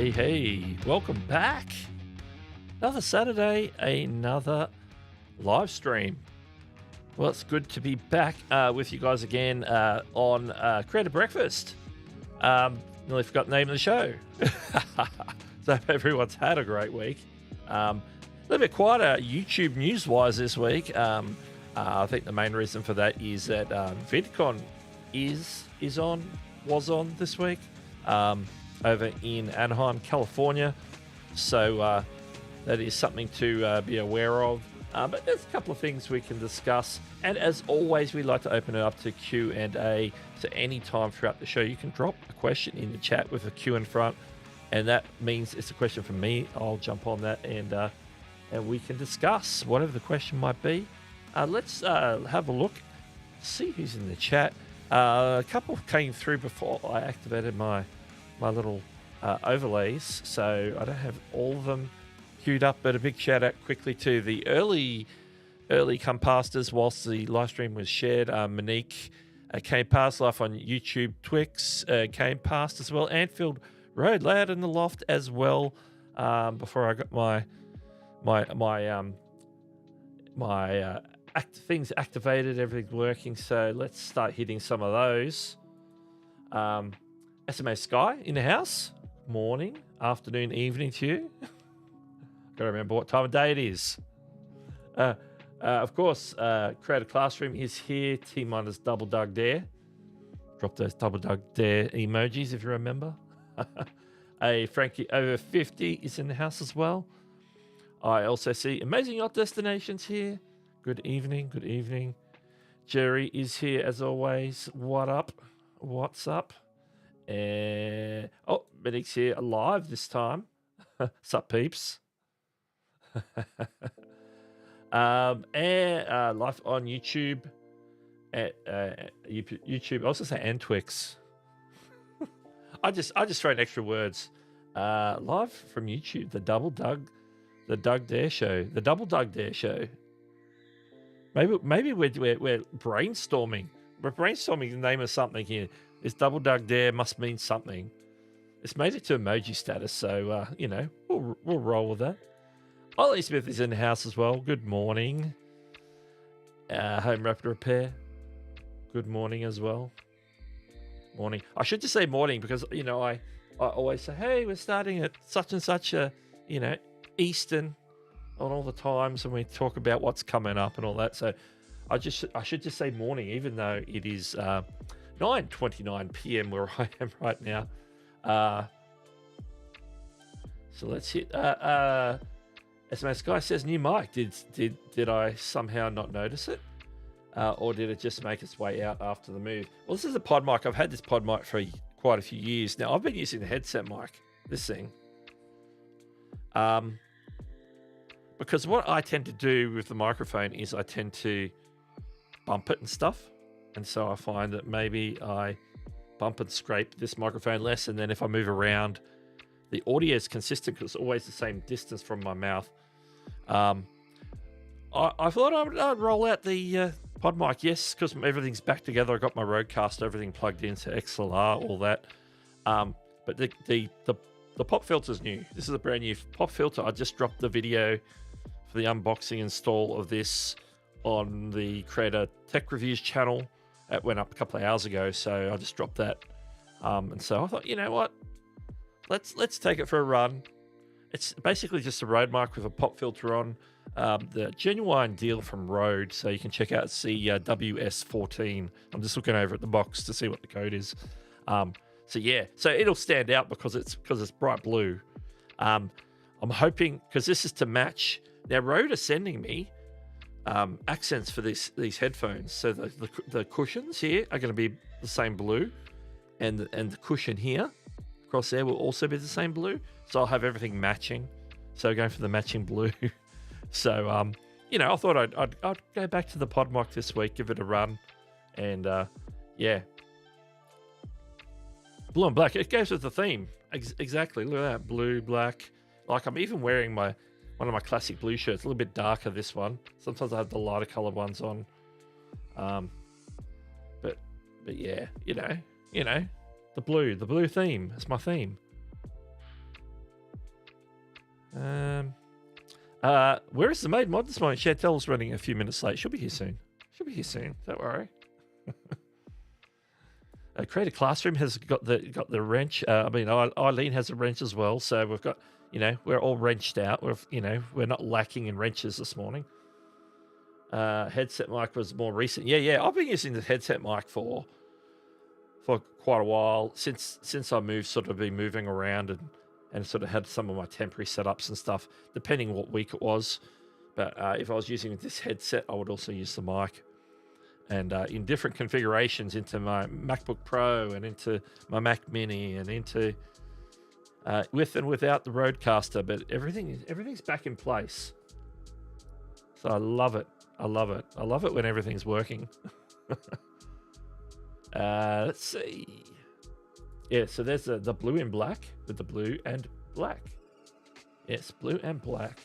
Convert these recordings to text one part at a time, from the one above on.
Hey, welcome back. Another Saturday, another live stream. Well, it's good to be back with you guys again on Creator Breakfast. Nearly forgot the name of the show. So everyone's had a great week. A little bit quieter YouTube news-wise this week. I think the main reason for that is that VidCon was on this week. Over in Anaheim, California. So that is something to be aware of. But there's a couple of things we can discuss. And as always, we like to open it up to Q&A. So any time throughout the show, you can drop a question in the chat with a Q in front. And that means it's a question from me. I'll jump on that and we can discuss whatever the question might be. Let's have a look, see who's in the chat. A couple came through before I activated my little overlays, so I don't have all of them queued up, but a big shout out quickly to the early come pasters whilst the live stream was shared. Monique came past live on YouTube. Twix came past as well. Anfield Road Loud in the Loft as well. Before I got my things activated, everything's working, so let's start hitting some of those. SMA Sky in the house. Morning, afternoon, evening to you. Gotta remember what time of day it is. Of course, Creator Classroom is here. T-minus Double Doug Dare. Drop those Double Doug Dare emojis if you remember. A Frankie over 50 is in the house as well. I also see Amazing Yacht Destinations here. Good evening, good evening. Jerry is here as always. What up? What's up? Oh, Medic's here live this time. Sup, peeps? And live on YouTube. YouTube. I also say and Twix. I just throw in extra words. Live from YouTube, the Doug Dare Show. The Double Doug Dare Show. Maybe we're brainstorming. We're brainstorming the name of something here. This Double Doug Dare must mean something. It's made it to emoji status, so we'll roll with that. Ollie Smith is in the house as well. Good morning. Home Rapid Repair. Good morning as well. Morning. I should just say morning because I always say, hey, we're starting at such and such a Eastern on all the times when we talk about what's coming up and all that. So I should just say morning, even though it is 9:29 p.m. where I am right now. So let's hit. SMA Sky says new mic. Did I somehow not notice it, or did it just make its way out after the move? Well, this is a pod mic. I've had this pod mic for quite a few years now. I've been using the headset mic. This thing. Because what I tend to do with the microphone is I tend to bump it and stuff. And so I find that maybe I bump and scrape this microphone less. And then if I move around, the audio is consistent because it's always the same distance from my mouth. I thought I'd roll out the pod mic. Yes, because everything's back together. I got my Rodecaster, everything plugged into XLR, all that. But the pop filter's new. This is a brand new pop filter. I just dropped the video for the unboxing install of this on the Creator Tech Reviews channel. It went up a couple of hours ago, so I just dropped that. And so I thought, you know what? Let's take it for a run. It's basically just a Rode mic with a pop filter on. The genuine deal from Rode, so you can check out CWS14. I'm just looking over at the box to see what the code is. So yeah, so it'll stand out because it's bright blue. I'm hoping because this is to match. Now Rode are sending me accents for these headphones. So the cushions here are going to be the same blue, and the cushion here across there will also be the same blue. So I'll have everything matching. So going for the matching blue. So I thought I'd go back to the pod mic this week, give it a run, and yeah. Blue and black. It goes with the theme. Exactly. Look at that. Blue, black. Like I'm even wearing one of my classic blue shirts. A little bit darker, this one. Sometimes I have the lighter colored ones on. But yeah, the blue theme. It's my theme. Where is the maid mod this morning? Chantel's running a few minutes late. She'll be here soon. Don't worry. Creative Classroom has got the wrench. Eileen has a wrench as well. So we've got, we're all wrenched out. We're not lacking in wrenches this morning. Headset mic was more recent. Yeah. I've been using the headset mic for quite a while since I moved. Sort of been moving around and sort of had some of my temporary setups and stuff, depending what week it was. But if I was using this headset, I would also use the mic. And in different configurations into my MacBook Pro and into my Mac Mini and into with and without the Rodecaster, but everything's back in place. So I love it. I love it when everything's working. Let's see. Yeah, so there's the blue and black with the blue and black. Yes, blue and black.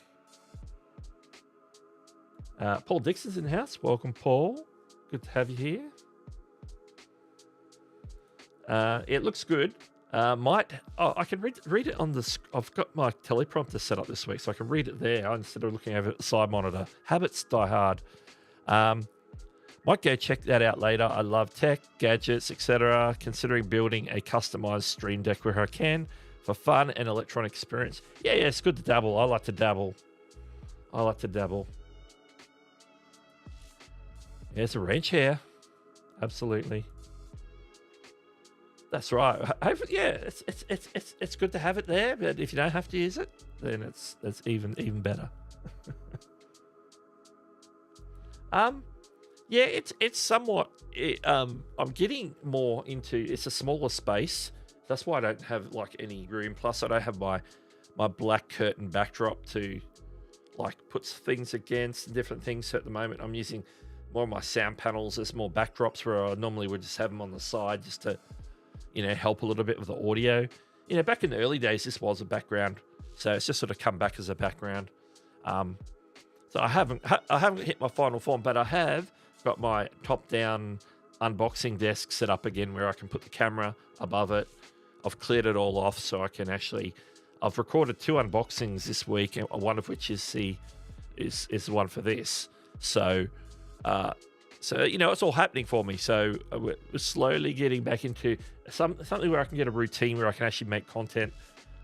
Paul Dixon's in the house. Welcome, Paul. Good to have you here. It looks good. I can read it on the. I've got my teleprompter set up this week, so I can read it there instead of looking over at the side monitor. Habits die hard. Might go check that out later. I love tech, gadgets, etc. Considering building a customized stream deck where I can for fun and electronic experience. Yeah, it's good to dabble. I like to dabble. There's a wrench here. Absolutely. That's right. Yeah, it's good to have it there, but if you don't have to use it, then it's even better. Yeah, it's somewhat. I'm getting more into. It's a smaller space. That's why I don't have like any room. Plus, I don't have my black curtain backdrop to like put things against and different things. So at the moment, I'm using more of my sound panels as more backdrops, where I normally would just have them on the side just to, help a little bit with the audio. Back in the early days, this was a background, so it's just sort of come back as a background. So I haven't hit my final form, but I have got my top-down unboxing desk set up again, where I can put the camera above it. I've cleared it all off, so I can actually. I've recorded 2 unboxings this week, and one of which is the one for this. So it's all happening for me. So we're slowly getting back into something where I can get a routine where I can actually make content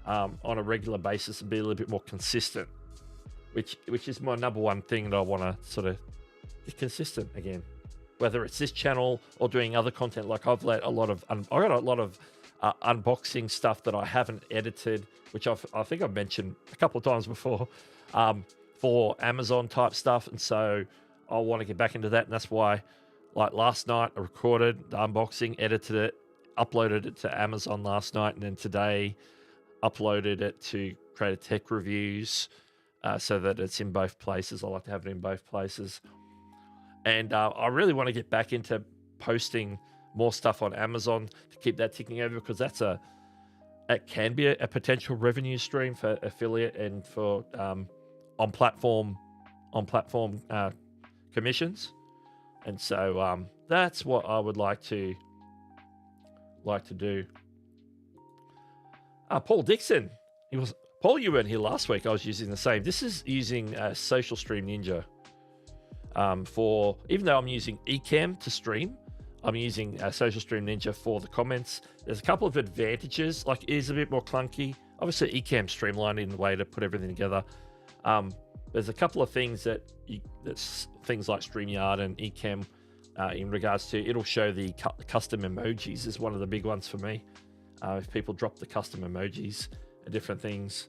on a regular basis and be a little bit more consistent, which is my number one thing that I want to sort of get consistent again. Whether it's this channel or doing other content, like I got a lot of unboxing stuff that I haven't edited, which I think I've mentioned a couple of times before, for Amazon type stuff, and so I want to get back into that, and that's why, like last night, I recorded the unboxing, edited it, uploaded it to Amazon last night, and then today uploaded it to Creator Tech Reviews, so that it's in both places. I like to have it in both places, and I really want to get back into posting more stuff on Amazon to keep that ticking over, because it can be a potential revenue stream for affiliate and for on platform commissions, and so that's what I would like to do. Paul Dixon, Paul, you weren't here last week. I was using the same. This is using Social Stream Ninja for, even though I'm using Ecamm to stream, I'm using Social Stream Ninja for the comments. There's a couple of advantages. Like, it is a bit more clunky. Obviously, Ecamm streamlined in the way to put everything together. There's a couple of things that's things like StreamYard and Ecamm in regards to, it'll show the custom emojis is one of the big ones for me. If people drop the custom emojis and different things.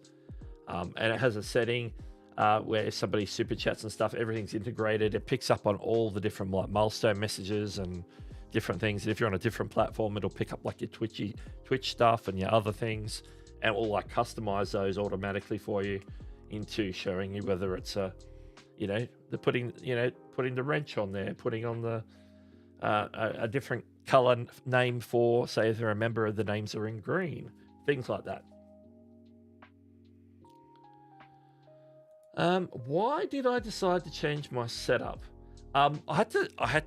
And it has a setting where if somebody super chats and stuff, everything's integrated. It picks up on all the different like milestone messages and different things. And if you're on a different platform, it'll pick up like your Twitch stuff and your other things, and it will like customize those automatically for you into showing you whether it's they're putting the wrench on there, putting on the a different color name for, say, if they're a member, the names are in green, things like that. Why did I decide to change my setup? I had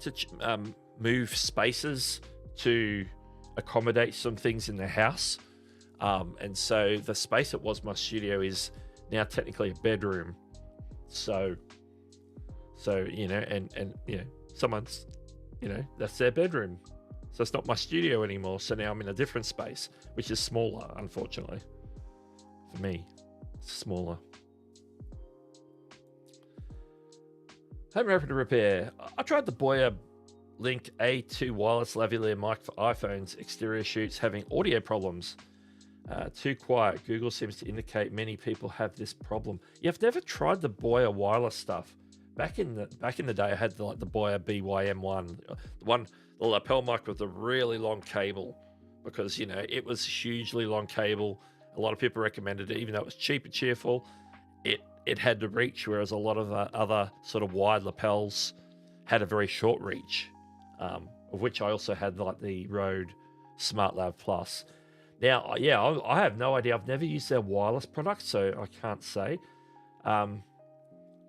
to move spaces to accommodate some things in the house, and so the space that was my studio is now technically a bedroom. So you know, and you know, someone's, you know, that's their bedroom. So it's not my studio anymore. So now I'm in a different space, which is smaller, unfortunately. For me, it's smaller. Home repair to repair. I tried the Boya Link A2 wireless lavalier mic for iPhones. Exterior shoots having audio problems. Too quiet. Google seems to indicate many people have this problem. You've never tried the Boya wireless stuff. Back in the day, I had the Boya BYM1, the lapel mic with the really long cable, because you know it was hugely long cable. A lot of people recommended it, even though it was cheap and cheerful. It had the reach, whereas a lot of other sort of wide lapels had a very short reach, of which I also had like the Rode SmartLav Plus. Now, yeah, I have no idea. I've never used their wireless product, so I can't say.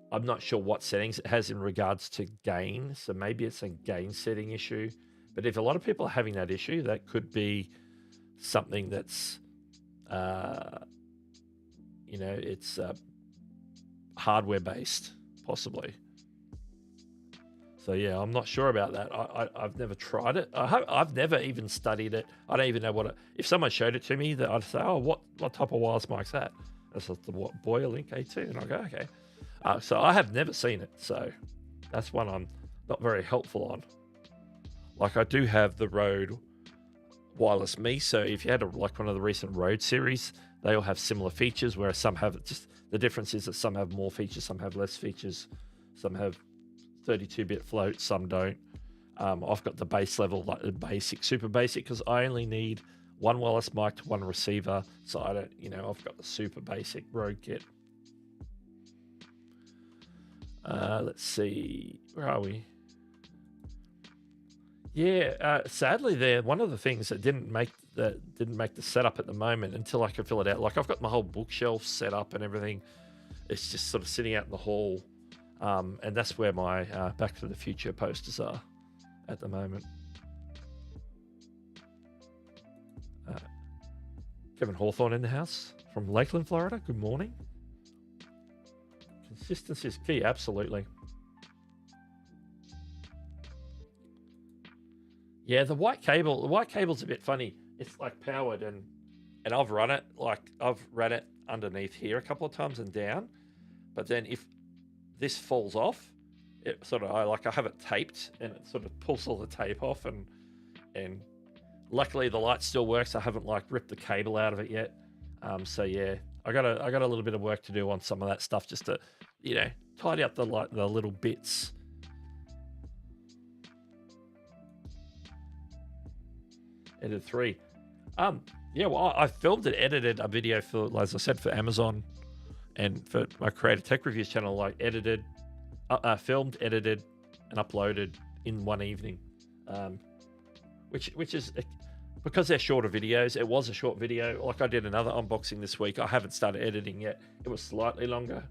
I'm not sure what settings it has in regards to gain, so maybe it's a gain setting issue. But if a lot of people are having that issue, that could be something that's, you know, it's hardware based, possibly. So yeah, I'm not sure about that. I've never tried it. I've never even studied it. I don't even know what if someone showed it to me, that I'd say, oh, what type of wireless mic's that? That's the Boya Link A2, and I go, okay. So I have never seen it. So that's one I'm not very helpful on. Like I do have the Rode Wireless Me. So if you had like one of the recent Rode series, they all have similar features, whereas some have just, the difference is that some have more features, some have less features, some have 32-bit float, some don't. I've got the base level, like the basic, super basic, because I only need one wireless mic to one receiver. So I don't, you know, I've got the super basic Rode kit. Let's see, where are we? Yeah, sadly, there one of the things that didn't make the setup at the moment until I could fill it out. Like I've got my whole bookshelf set up and everything. It's just sort of sitting out in the hall, and that's where my Back to the Future posters are at the moment. Kevin Hawthorne in the house from Lakeland, Florida. Good morning. Consistency is key, absolutely. Yeah, the white cable's a bit funny. It's like powered, and I've run it underneath here a couple of times and down. But then if this falls off, it sort of I have it taped, and it sort of pulls all the tape off, and luckily the light still works. I haven't like ripped the cable out of it yet. So yeah, I got a little bit of work to do on some of that stuff, just to, you know, tidy up the little bits. Edited 3. Yeah, well, I filmed and edited a video for, as I said, for Amazon and for my Creative Tech Reviews channel, like edited, filmed, edited, and uploaded in one evening. Which is, because they're shorter videos, it was a short video. Like I did another unboxing this week. I haven't started editing yet. It was slightly longer.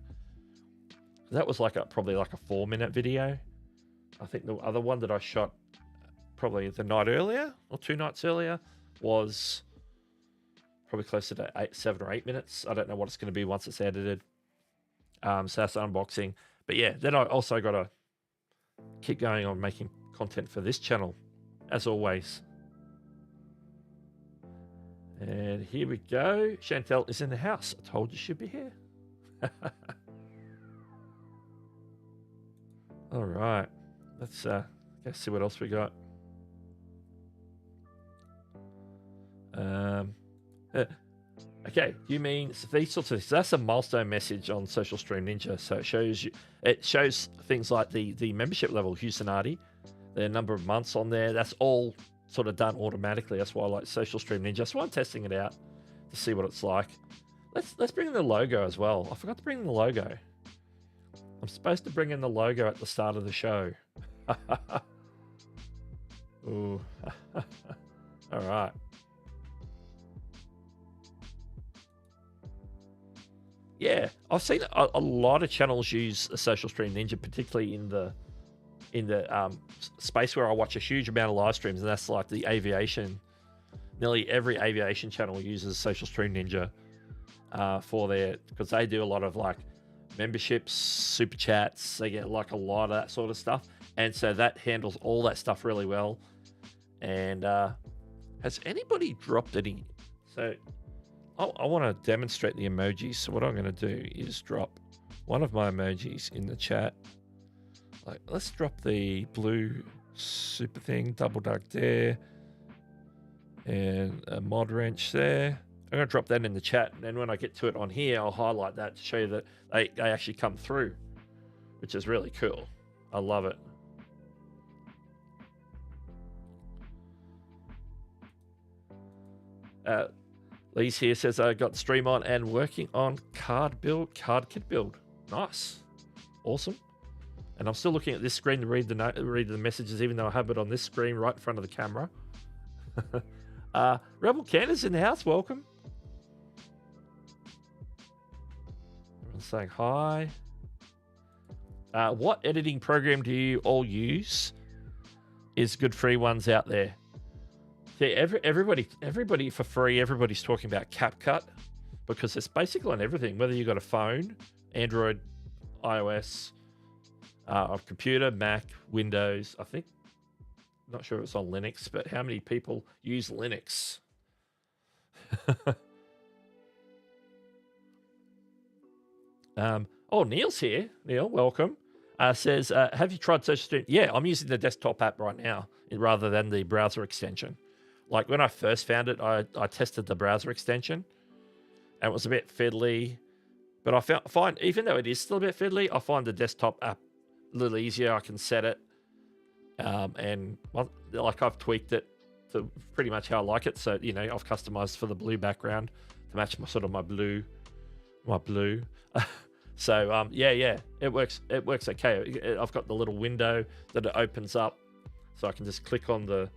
That was probably like a 4-minute video. I think the other one that I shot probably the night earlier or 2 nights earlier was probably closer to 7 or 8 minutes. I don't know what it's going to be once it's edited. So that's the unboxing. But yeah, then I also got to keep going on making content for this channel, as always. And here we go. Chantel is in the house. I told you she'd be here. All right. Let's see what else we got. Okay, you mean these sorts of things. That's a milestone message on Social Stream Ninja. So it shows things like the membership level, Husanati, the number of months on there. That's all sort of done automatically. That's why I like Social Stream Ninja. That's why I'm testing it out to see what it's like. Let's bring in the logo as well. I forgot to bring in the logo. I'm supposed to bring in the logo at the start of the show. Ooh. All right. Yeah, I've seen a lot of channels use a Social Stream Ninja, particularly in the space where I watch a huge amount of live streams, and that's like the aviation. Nearly every aviation channel uses Social Stream Ninja. for their, because they do a lot of like memberships, super chats. They get like a lot of that sort of stuff, and so that handles all that stuff really well. And has anybody dropped any? So I want to demonstrate the emojis. So what I'm going to do is drop one of my emojis in the chat. Like, let's drop the blue super thing, double Doug there, and a mod wrench there. I'm going to drop that in the chat, and then when I get to it on here, I'll highlight that to show you that they actually come through, which is really cool. I love it. Lee's here says, I got the stream on and working on card kit build. Nice. Awesome. And I'm still looking at this screen to read the messages, even though I have it on this screen right in front of the camera. Rebel Candace in the house, welcome. Everyone's saying hi. What editing program do you all use? Is good free ones out there? See, everybody for free, everybody's talking about CapCut because it's basically on everything, whether you've got a phone, Android, iOS, a computer, Mac, Windows, I think. Not sure if it's on Linux, but how many people use Linux? Oh, Neil's here. Neil, welcome. Says, have you tried Social Stream? Yeah, I'm using the desktop app right now rather than the browser extension. Like when I first found it, I tested the browser extension and it was a bit fiddly. But I find, even though it is still a bit fiddly, I find the desktop app a little easier. I can set it. And like I've tweaked it to pretty much how I like it. So, you know, I've customized for the blue background to match my blue. So, yeah, it works okay. I've got the little window that it opens up so I can just click on the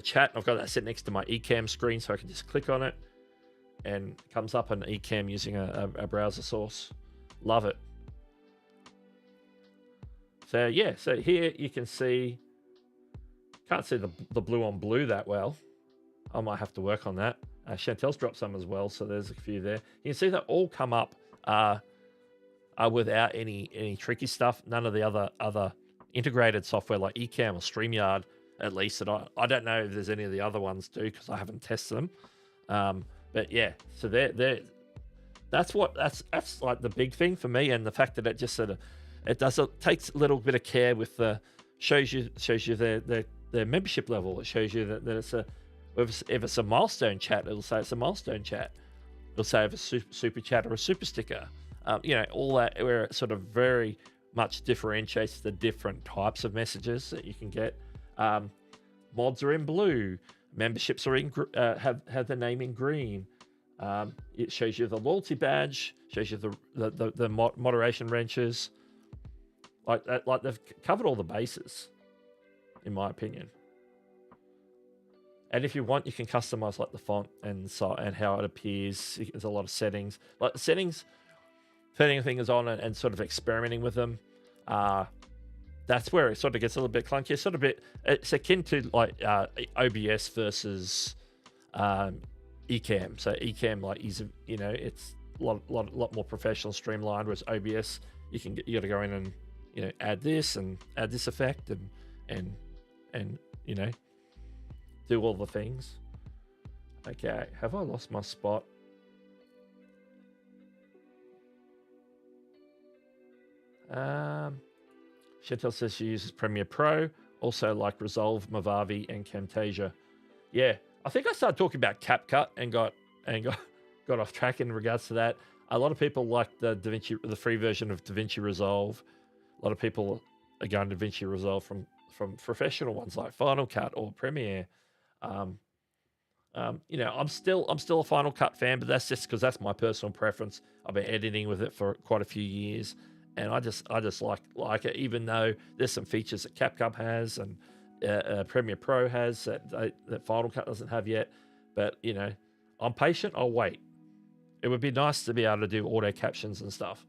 chat. I've got that set next to my eCam screen, so I can just click on it and it comes up an eCam using a browser source. Love it. So yeah, so here you can see, can't see the blue on blue that well. I might have to work on that. Chantel's dropped some as well, so there's a few there. You can see that all come up without any tricky stuff. None of the other integrated software like eCam or StreamYard, at least that I don't know if there's any of the other ones do because I haven't tested them. But yeah, so that's like the big thing for me, and the fact that it just sort of takes a little bit of care with the shows you their membership level. It shows you that it's if it's a milestone chat, it'll say it's a milestone chat. It'll say if it's super chat or a super sticker. You know, all that, where it sort of very much differentiates the different types of messages that you can get. Mods are in blue. Memberships are in have the name in green. It shows you the loyalty badge. Shows you the moderation wrenches. Like they've covered all the bases, in my opinion. And if you want, you can customize like the font and how it appears. There's a lot of settings. Like the settings, turning things on and sort of experimenting with them. That's where it sort of gets a little bit clunky. It's akin to like OBS versus eCam. So eCam it's a lot more professional, streamlined. Whereas OBS, you got to go in and add this and add this effect and do all the things. Okay, have I lost my spot? Chantel says she uses Premiere Pro, also like Resolve, Movavi, and Camtasia. Yeah, I think I started talking about CapCut and got off track in regards to that. A lot of people like the free version of DaVinci Resolve. A lot of people are going to DaVinci Resolve from professional ones like Final Cut or Premiere. I'm still a Final Cut fan, but that's just because that's my personal preference. I've been editing with it for quite a few years. And I just like it, even though there's some features that CapCut has and Premiere Pro has that Final Cut doesn't have yet. But I'm patient. I'll wait. It would be nice to be able to do auto captions and stuff.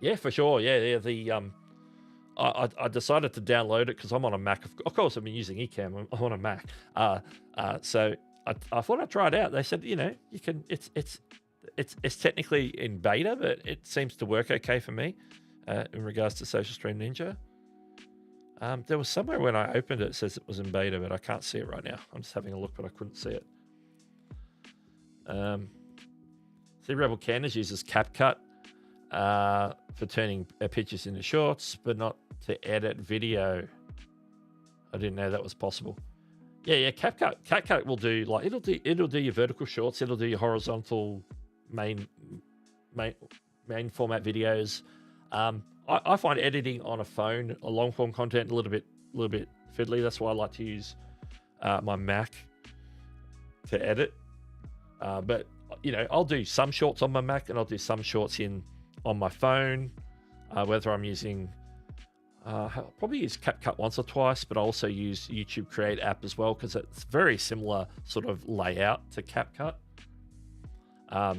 Yeah, for sure. Yeah. I decided to download it because I'm on a Mac. Of course, I've been using Ecamm. I'm on a Mac. So I thought I'd try it out. They said, you know, you can. It's technically in beta, but it seems to work okay for me in regards to Social Stream Ninja. There was somewhere when I opened it, it says it was in beta, but I can't see it right now. I'm just having a look, but I couldn't see it. See, Rebel Canners uses CapCut for turning pictures into shorts, but not to edit video. I didn't know that was possible. Yeah, CapCut will do, like, it'll do your vertical shorts, it'll do your horizontal main format videos. I find editing on a phone, a long form content, a little bit fiddly. That's why I like to use my Mac to edit. But you know, I'll do some shorts on my Mac and I'll do some shorts on my phone. Whether I'm using, I'll probably use CapCut once or twice, but I also use YouTube Create app as well because it's very similar sort of layout to CapCut.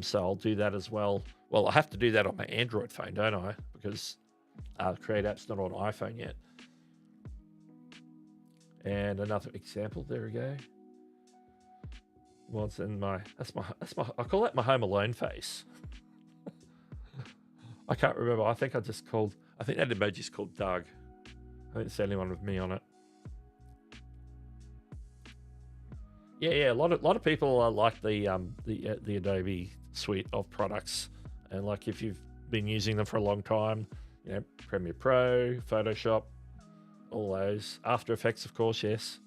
So I'll do that as well. Well, I have to do that on my Android phone, don't I? Because Create app's not on iPhone yet. And another example. There we go. What's in my? That's my. I call that my Home Alone face. I can't remember. I think that emoji's called Doug. I didn't see anyone with me on it. Yeah. A lot of people like the Adobe suite of products, and like if you've been using them for a long time, you know, Premiere Pro, Photoshop, all those. After Effects, of course, yes.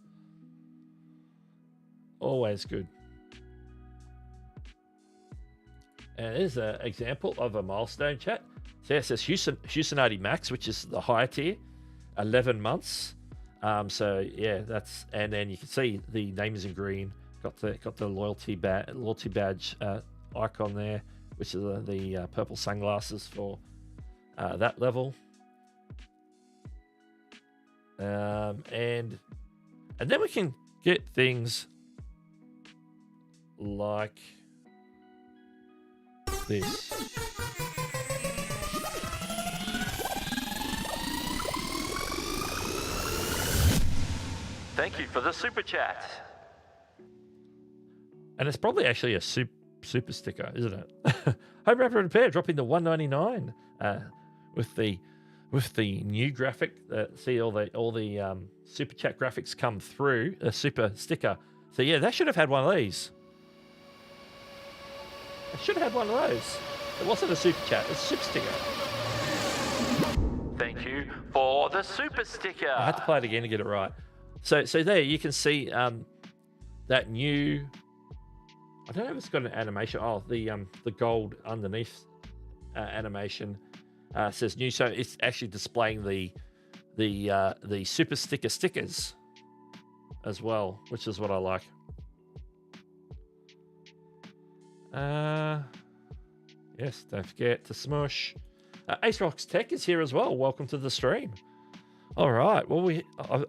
Always good. And here's an example of a milestone chat. So it says Hewson Max, which is the higher tier, 11 months. So yeah, that's, and then you can see the name is in green. Got the loyalty badge icon there, which is the purple sunglasses for that level. And then we can get things like this. Thank you for the super chat. And it's probably actually a super sticker, isn't it? Home Rapper and Pair dropping the $1.99 with the new graphic. See all the super chat graphics come through a super sticker. So yeah, that should have had one of these. I should have had one of those. It wasn't a super chat, it's a super sticker. Thank you for the super sticker. I had to play it again to get it right. So there you can see that new. I don't know if it's got an animation. Oh, the gold underneath animation says new. So it's actually displaying the super sticker stickers as well, which is what I like. Yes, don't forget to smush. Ace Rocks Tech is here as well. Welcome to the stream. All right. Well,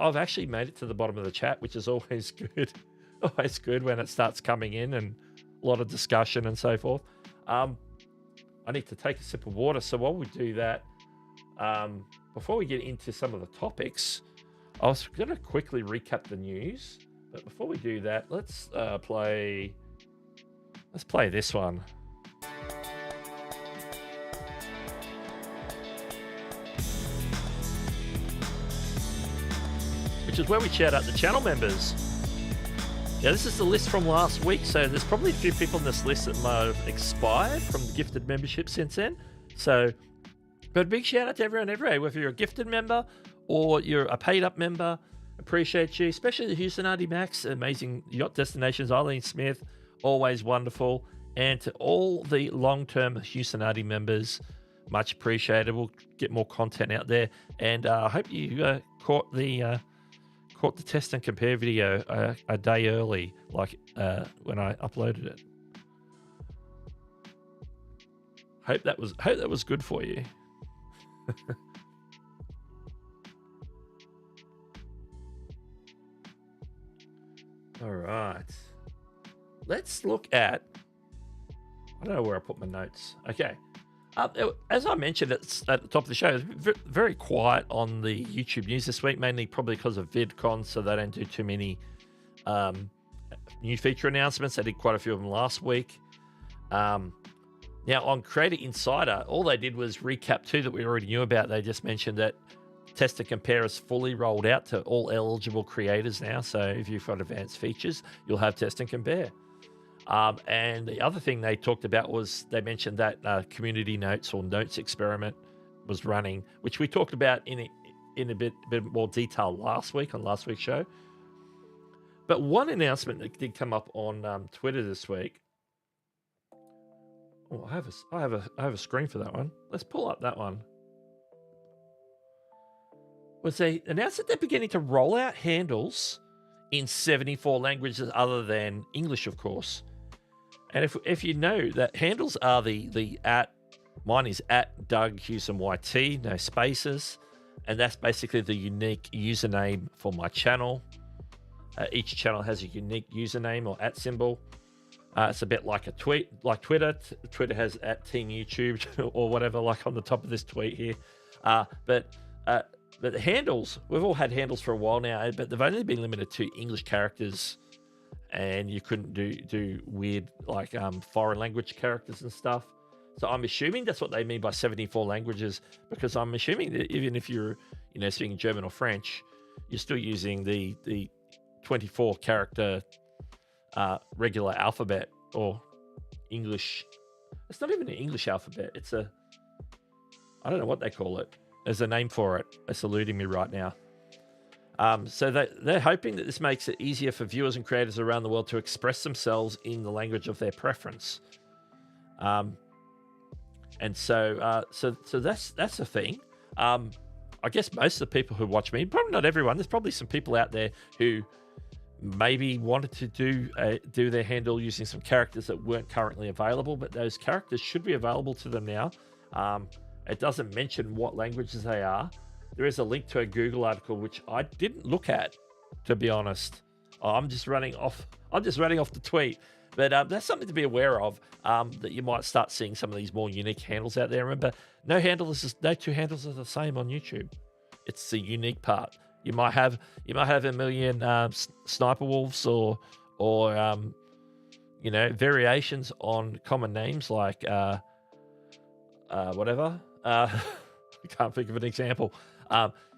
I've actually made it to the bottom of the chat, which is always good. Always good when it starts coming in and a lot of discussion and so forth. I need to take a sip of water. So while we do that, before we get into some of the topics, I was going to quickly recap the news. But before we do that, let's play this one. Which is where we shout out the channel members. Yeah, this is the list from last week, so there's probably a few people in this list that might have expired from the gifted membership since then. So, but a big shout out to everyone everywhere, whether you're a gifted member or you're a paid up member. Appreciate you, especially the Hewson Max, amazing yacht destinations, Eileen Smith, always wonderful. And to all the long-term Hewson members, much appreciated. We'll get more content out there. And I hope you caught the test and compare video a day early, like when I uploaded it. Hope that was good for you. All right, let's look at. I don't know where I put my notes. Okay, As I mentioned at the top of the show, it's very quiet on the YouTube news this week, mainly probably because of VidCon, so they don't do too many new feature announcements. They did quite a few of them last week. Now, on Creator Insider, all they did was recap two that we already knew about. They just mentioned that Test and Compare is fully rolled out to all eligible creators now. So if you've got advanced features, you'll have Test and Compare. And the other thing they talked about was they mentioned that community notes or notes experiment was running, which we talked about in a bit more detail last week on last week's show. But one announcement that did come up on Twitter this week. Oh, I have a screen for that one. Let's pull up that one. Was they announced that they're beginning to roll out handles in 74 languages other than English, of course. And if you know that handles are the mine is at Doug Hewson YT, no spaces, and that's basically the unique username for my channel. Each channel has a unique username or at symbol. It's a bit like a tweet, like Twitter. Twitter has at Team YouTube or whatever, like on the top of this tweet here. But the handles, we've all had handles for a while now, but they've only been limited to English characters, and you couldn't do weird like foreign language characters and stuff. So I'm assuming that's what they mean by 74 languages, because I'm assuming that even if you're speaking German or French, you're still using the 24 character regular alphabet or English. It's not even an English alphabet. It's I don't know what they call it. There's a name for it. It's eluding me right now. So they're hoping that this makes it easier for viewers and creators around the world to express themselves in the language of their preference. And so that's a thing. I guess most of the people who watch me, probably not everyone, there's probably some people out there who maybe wanted to do their handle using some characters that weren't currently available, but those characters should be available to them now. It doesn't mention what languages they are. There is a link to a Google article, which I didn't look at, to be honest. I'm just running off the tweet. But that's something to be aware of, that you might start seeing some of these more unique handles out there. Remember, no two handles are the same on YouTube. It's the unique part. You might have a million sniper wolves or variations on common names like whatever. I can't think of an example.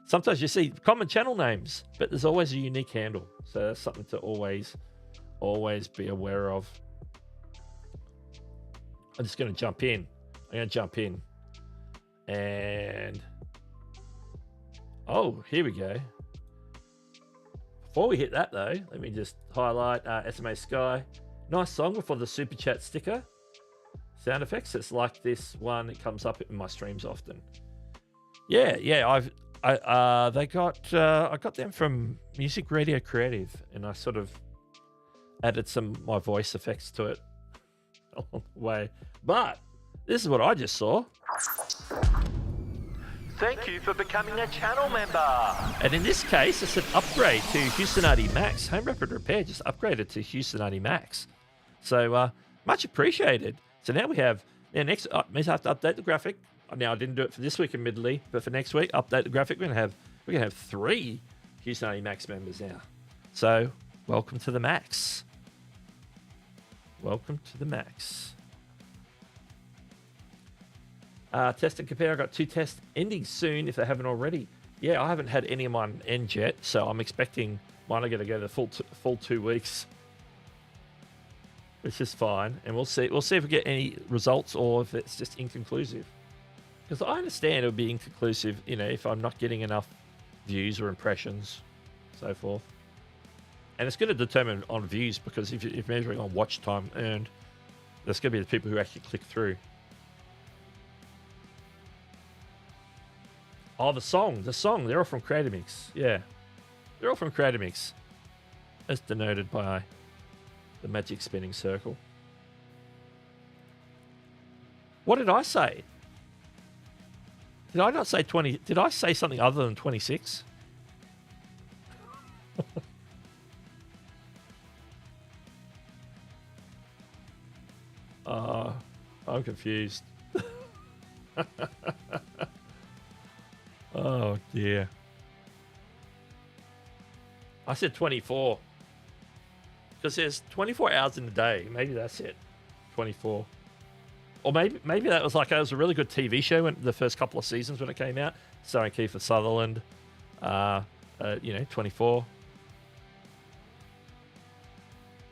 Sometimes you see common channel names, but there's always a unique handle. So that's something to always be aware of. I'm just going to jump in. And here we go. Before we hit that though, let me just highlight SMA Sky. Nice song before the super chat sticker. Sound effects. It's like this one. It comes up in my streams often. Yeah. I got them from Music Radio Creative, and I sort of added some of my voice effects to it along the way. But this is what I just saw. Thank you for becoming a channel member. And in this case, it's an upgrade to Houstonati Max. Home Rapid Repair just upgraded to Houstonati Max. So much appreciated. So now we have, next, I have to update the graphic. Now, I didn't do it for this week, admittedly, but for next week, update the graphic. We're gonna have 3 Houstonati Max members now. So welcome to the Max. Welcome to the Max. Test and Compare. I got 2 tests ending soon if they haven't already. Yeah, I haven't had any of mine end yet, so I'm expecting mine are going to go the full 2 weeks, which is fine. And we'll see. We'll see if we get any results or if it's just inconclusive. Because I understand it would be inconclusive, if I'm not getting enough views or impressions, so forth. And it's going to determine on views, because if you're measuring on watch time earned, that's going to be the people who actually click through. Oh, the song, they're all from Creator Mix. Yeah, they're all from Creator Mix, as denoted by the magic spinning circle. What did I say? Did I not say 20? Did I say something other than 26? I'm confused. Oh dear. I said 24 because there's 24 hours in a day. Maybe that's it. 24. Or maybe that was like, it was a really good TV show when the first couple of seasons when it came out, starring Kiefer Sutherland. 24.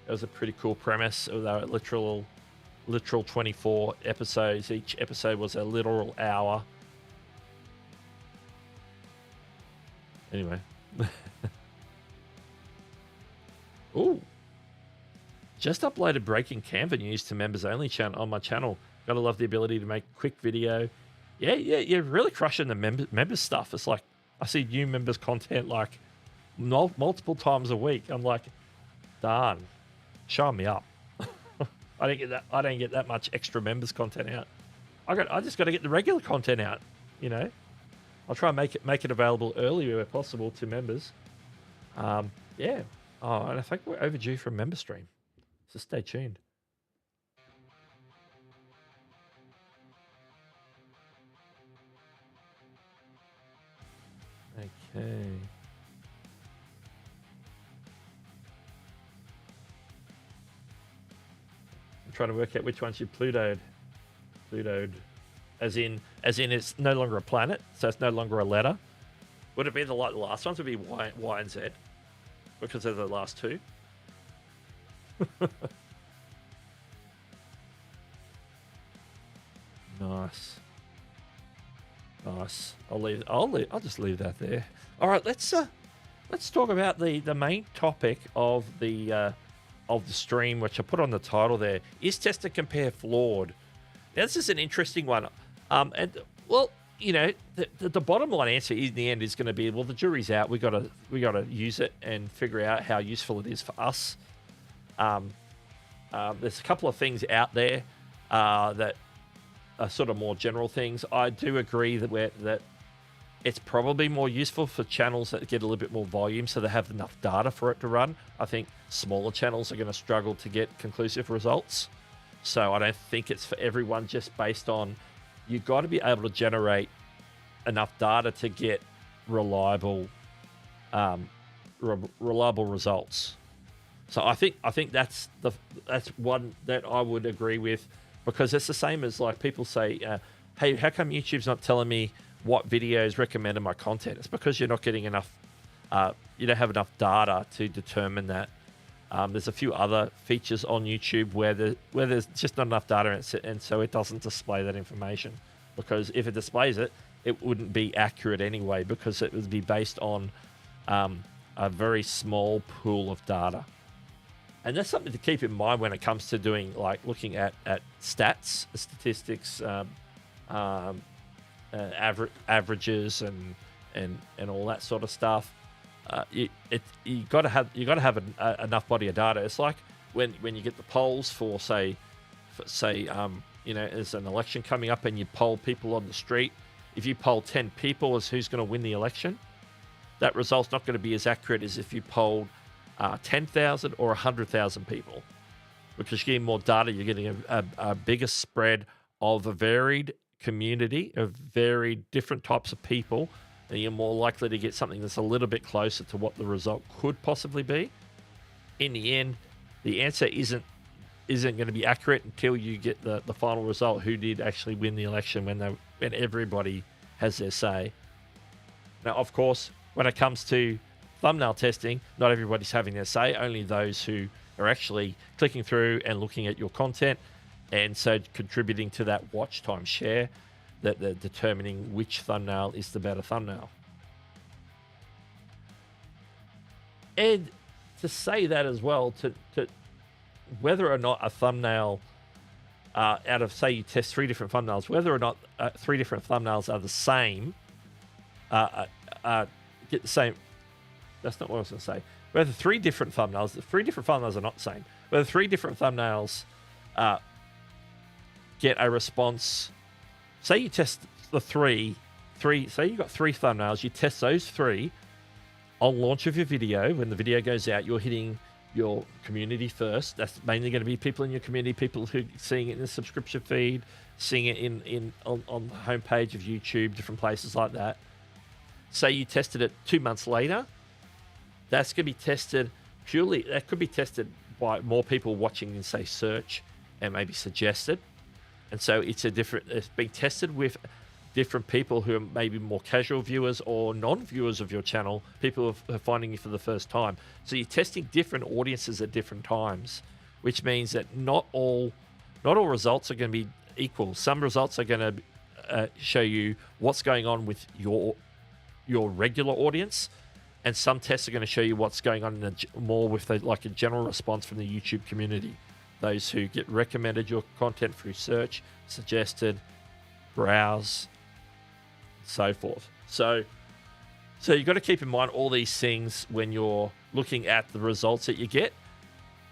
It was a pretty cool premise. They were literal 24 episodes. Each episode was a literal hour. Anyway. Ooh. Just uploaded breaking Canva news to members only channel on my channel. Gotta love the ability to make quick video. Yeah, you're really crushing the members stuff. It's like I see new members content like multiple times a week. I'm like, darn, show me up. I don't get that much extra members content out. I just got to get the regular content out. You know, I'll try and make it available early where possible to members. Yeah. Oh, and I think we're overdue for a member stream, so stay tuned. Okay. I'm trying to work out which ones you Plutoed. As in it's no longer a planet, so it's no longer a letter. Would it be the last ones would be Y and Z? Because they're the last two. Nice. I'll just leave that there. All right, let's talk about the main topic of the stream, which I put on the title there. Is Test and Compare flawed? Now, this is an interesting one. And well, you know, the bottom line answer in the end is going to be, well, the jury's out. We gotta use it and figure out how useful it is for us. There's a couple of things out there that are sort of more general things. I do agree that it's probably more useful for channels that get a little bit more volume, so they have enough data for it to run. I think smaller channels are going to struggle to get conclusive results. So I don't think it's for everyone, just based on you've got to be able to generate enough data to get reliable results. So I think that's one that I would agree with, because it's the same as like people say, hey, how come YouTube's not telling me what videos recommended my content? It's because you're not getting enough, you don't have enough data to determine that. There's a few other features on YouTube where there's just not enough data, and so it doesn't display that information, because if it displays it, it wouldn't be accurate anyway, because it would be based on a very small pool of data. And that's something to keep in mind when it comes to doing, like, looking at stats, statistics, averages, and all that sort of stuff. You got to have enough body of data. It's like when you get the polls for say there's an election coming up and you poll people on the street. If you poll 10 people as who's going to win the election, that result's not going to be as accurate as if you polled 10,000 or 100,000 people, because you're getting more data. You're getting a bigger spread of a varied community of very different types of people, and you're more likely to get something that's a little bit closer to what the result could possibly be. In the end, the answer isn't going to be accurate until you get the final result, who did actually win the election, when everybody has their say. Now, of course, when it comes to thumbnail testing, not everybody's having their say, only those who are actually clicking through and looking at your content, and so contributing to that watch time share, that they're determining which thumbnail is the better thumbnail. And to say that as well, to whether or not a thumbnail, out of, say you test 3 different thumbnails, whether or not 3 different thumbnails are the same, get the same. That's not what I was going to say. Whether 3 different thumbnails are not the same. Whether 3 different thumbnails get a response. Say you test the three. Say you got 3 thumbnails. You test those 3 on launch of your video. When the video goes out, you're hitting your community first. That's mainly going to be people in your community, people who are seeing it in the subscription feed, seeing it on the homepage of YouTube, different places like that. Say you tested it 2 months later, that's going to be tested purely, that could be tested by more people watching in, say, search and maybe suggested. And so it's being tested with different people who are maybe more casual viewers or non-viewers of your channel, people who are finding you for the first time. So you're testing different audiences at different times, which means that not all results are going to be equal. Some results are going to show you what's going on with your regular audience, and some tests are going to show you what's going on more with like a general response from the YouTube community. Those who get recommended your content through search, suggested, browse, so forth. So you've got to keep in mind all these things when you're looking at the results that you get.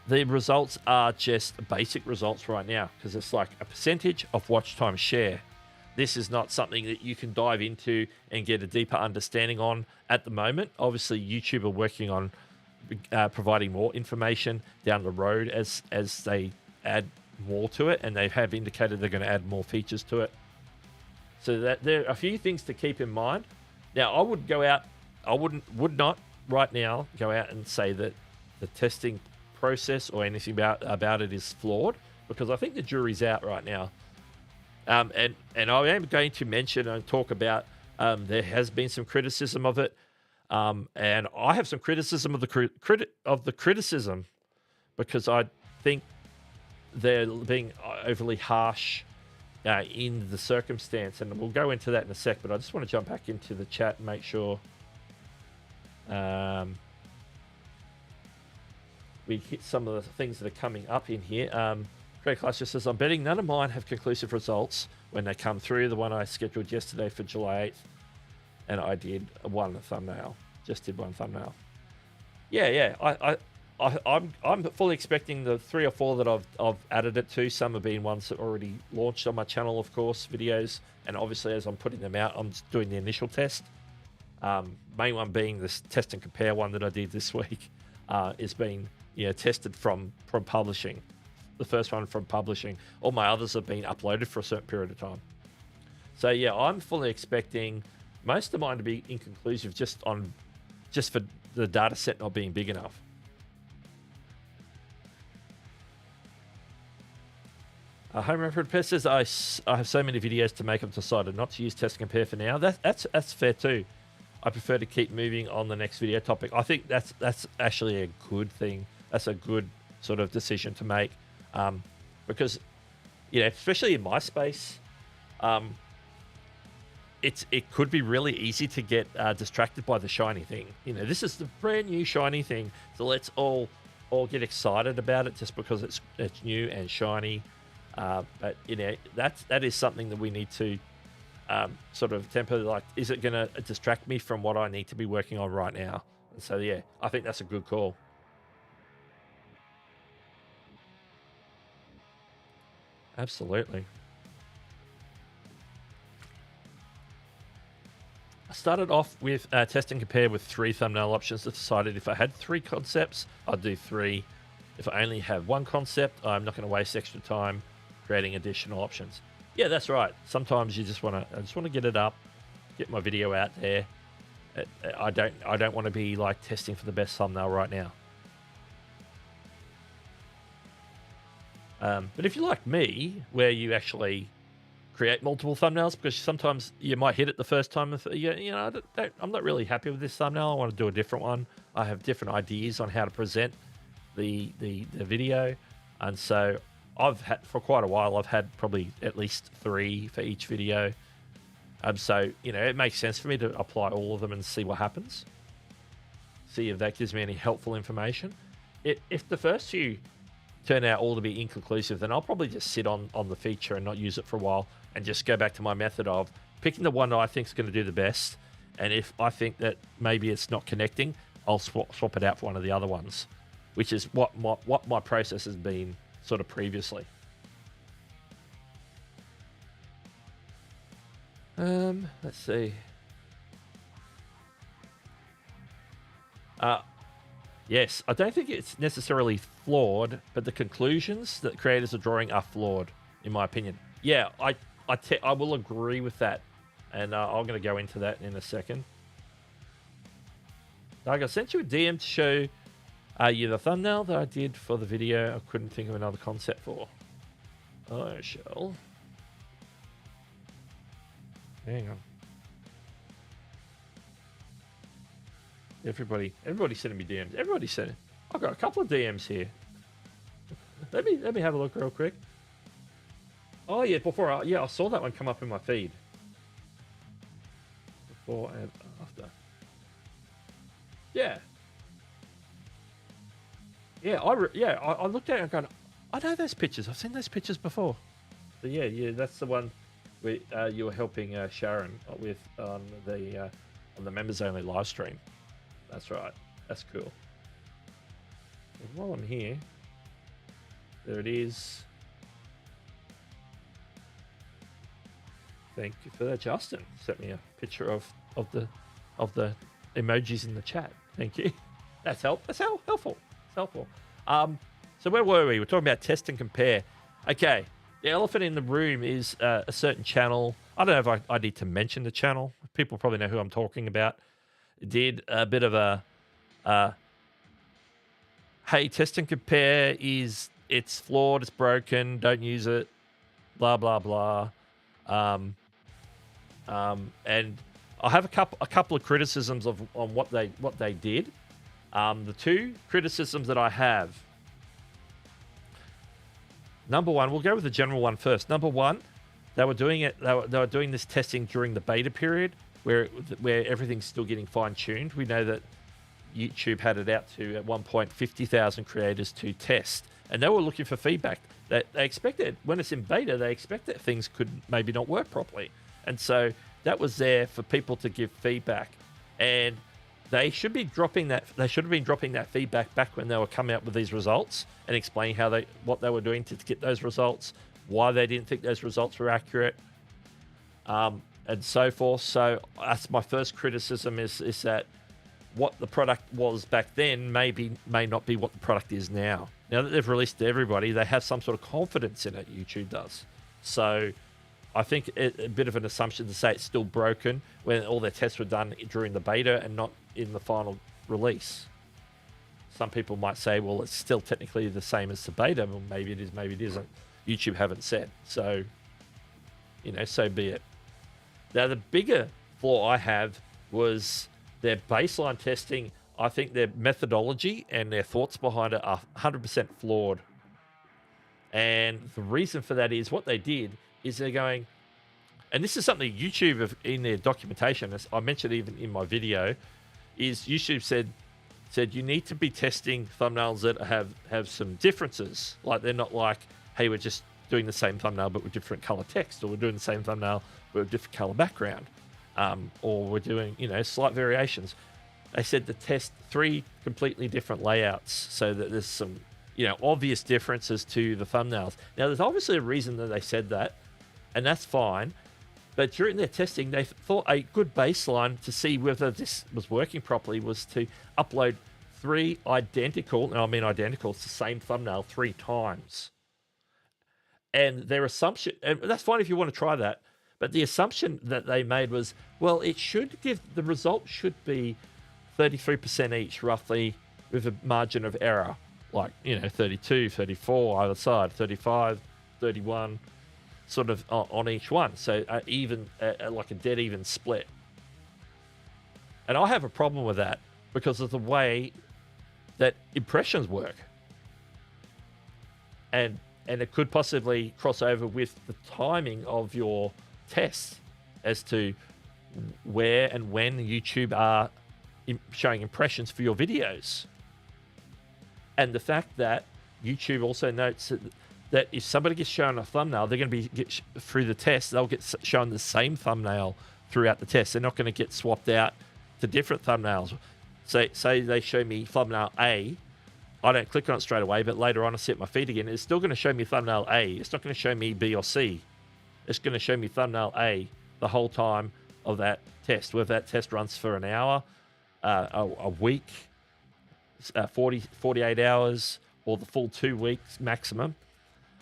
The results are just basic results right now because it's like a percentage of watch time share. This is not something that you can dive into and get a deeper understanding on at the moment. Obviously, YouTube are working on providing more information down the road as they add more to it, and they have indicated they're going to add more features to it. So that there are a few things to keep in mind. Now, I would not right now go out and say that the testing process or anything about it is flawed, because I think the jury's out right now. And I am going to mention and talk about there has been some criticism of it, and I have some criticism of the criticism because I think they're being overly harsh in the circumstance, and we'll go into that in a sec, but I just want to jump back into the chat and make sure we hit some of the things that are coming up in here. Greg Class just says, I'm betting none of mine have conclusive results when they come through. The one I scheduled yesterday for July 8th, and I did one thumbnail. Just did one thumbnail. Yeah. I'm fully expecting the 3 or 4 that I've added it to. Some have been ones that already launched on my channel, of course, videos. And obviously, as I'm putting them out, I'm just doing the initial test. Main one being this test and compare one that I did this week is being tested from publishing. The first one from publishing. All my others have been uploaded for a certain period of time. So yeah, I'm fully expecting most of mine to be inconclusive just for the data set not being big enough. Home Referred Pest says, I have so many videos to make, I've decided not to use test and compare for now. That's fair too. I prefer to keep moving on the next video topic. I think that's actually a good thing. That's a good sort of decision to make. Because, especially in my space, it could be really easy to get distracted by the shiny thing. This is the brand new shiny thing, so let's all get excited about it just because it's new and shiny. But that is something that we need to sort of temper. Like, is it going to distract me from what I need to be working on right now? And so yeah, I think that's a good call. Absolutely. I started off with test and compare with 3 thumbnail options. I decided if I had 3 concepts, I'd do 3. If I only have 1 concept, I'm not going to waste extra time creating additional options. Yeah, that's right. Sometimes you just want to get it up, get my video out there. I don't want to be like testing for the best thumbnail right now. But if you're like me, where you actually create multiple thumbnails, because sometimes you might hit it the first time, and I'm not really happy with this thumbnail. I want to do a different one. I have different ideas on how to present the video, and so I've had for quite a while. I've had probably at least 3 for each video. So it makes sense for me to apply all of them and see what happens. See if that gives me any helpful information. If the first few turn out all to be inconclusive, then I'll probably just sit on the feature and not use it for a while and just go back to my method of picking the one that I think is going to do the best. And if I think that maybe it's not connecting, I'll swap it out for one of the other ones, which is what my process has been sort of previously. Let's see. Yes, I don't think it's necessarily flawed, but the conclusions that creators are drawing are flawed, in my opinion. Yeah, I will agree with that, and I'm going to go into that in a second. Doug, I sent you a DM to show you the thumbnail that I did for the video. I couldn't think of another concept for. Oh, shall. Hang on. Everybody sending me DMs. Everybody sending. I've got a couple of DMs here. Let me have a look real quick. Oh yeah, I saw that one come up in my feed. Before and after. Yeah. Yeah, I looked at it and going, I know those pictures. I've seen those pictures before. So yeah, that's the one where you were helping Sharon with on the members only live stream. That's right. That's cool. And while I'm here, there it is. Thank you for that, Justin. Sent me a picture of the emojis in the chat. Thank you. That's helpful. It's helpful. So where were we? We're talking about test and compare. Okay. The elephant in the room is a certain channel. I don't know if I need to mention the channel. People probably know who I'm talking about. Did a bit of a hey, test and compare it's flawed, it's broken, don't use it, blah blah blah. And I have a couple of criticisms on what they did. The two criticisms that I have. Number one, we'll go with the general one first. Number one, they were doing it. They were doing this testing during the beta period, where everything's still getting fine-tuned. We know that YouTube had it out to, at one point, 50,000 creators to test. And they were looking for feedback. They expected, when it's in beta, they expect that things could maybe not work properly. And so that was there for people to give feedback. And they should be dropping that. They should have been dropping that feedback back when they were coming out with these results and explaining what they were doing to get those results, why they didn't think those results were accurate. And so forth. So that's my first criticism is that what the product was back then may not be what the product is now. Now that they've released to everybody, they have some sort of confidence in it, YouTube does. So I think a bit of an assumption to say it's still broken when all their tests were done during the beta and not in the final release. Some people might say, well, it's still technically the same as the beta. Well, maybe it is, maybe it isn't. YouTube haven't said. So, so be it. Now, the bigger flaw I have was their baseline testing. I think their methodology and their thoughts behind it are 100% flawed. And the reason for that is what they did is they're going, and this is something YouTube in their documentation, as I mentioned even in my video, is YouTube said you need to be testing thumbnails that have some differences. Like they're not like, hey, we're just doing the same thumbnail but with different color text, or we're doing the same thumbnail with a different color background, or we're doing slight variations. They said to test 3 completely different layouts so that there's some obvious differences to the thumbnails. Now there's obviously a reason that they said that, and that's fine. But during their testing, they thought a good baseline to see whether this was working properly was to upload 3 identical, and I mean identical, it's the same thumbnail 3 times. And their assumption, and that's fine if you want to try that, but the assumption that they made was, well, the result should be 33% each, roughly, with a margin of error, like, 32, 34 either side, 35, 31, sort of on each one. So even, like a dead even split. And I have a problem with that because of the way that impressions work. And it could possibly cross over with the timing of your tests as to where and when YouTube are showing impressions for your videos. And the fact that YouTube also notes that if somebody gets shown a thumbnail, they're going to get through the test, they'll get shown the same thumbnail throughout the test. They're not going to get swapped out to different thumbnails. Say they show me thumbnail A, I don't click on it straight away, but later on I set my feed again, it's still going to show me thumbnail A. It's not going to show me B or C. It's going to show me thumbnail A the whole time of that test, whether that test runs for an hour, a week, 48 hours or the full 2 weeks maximum,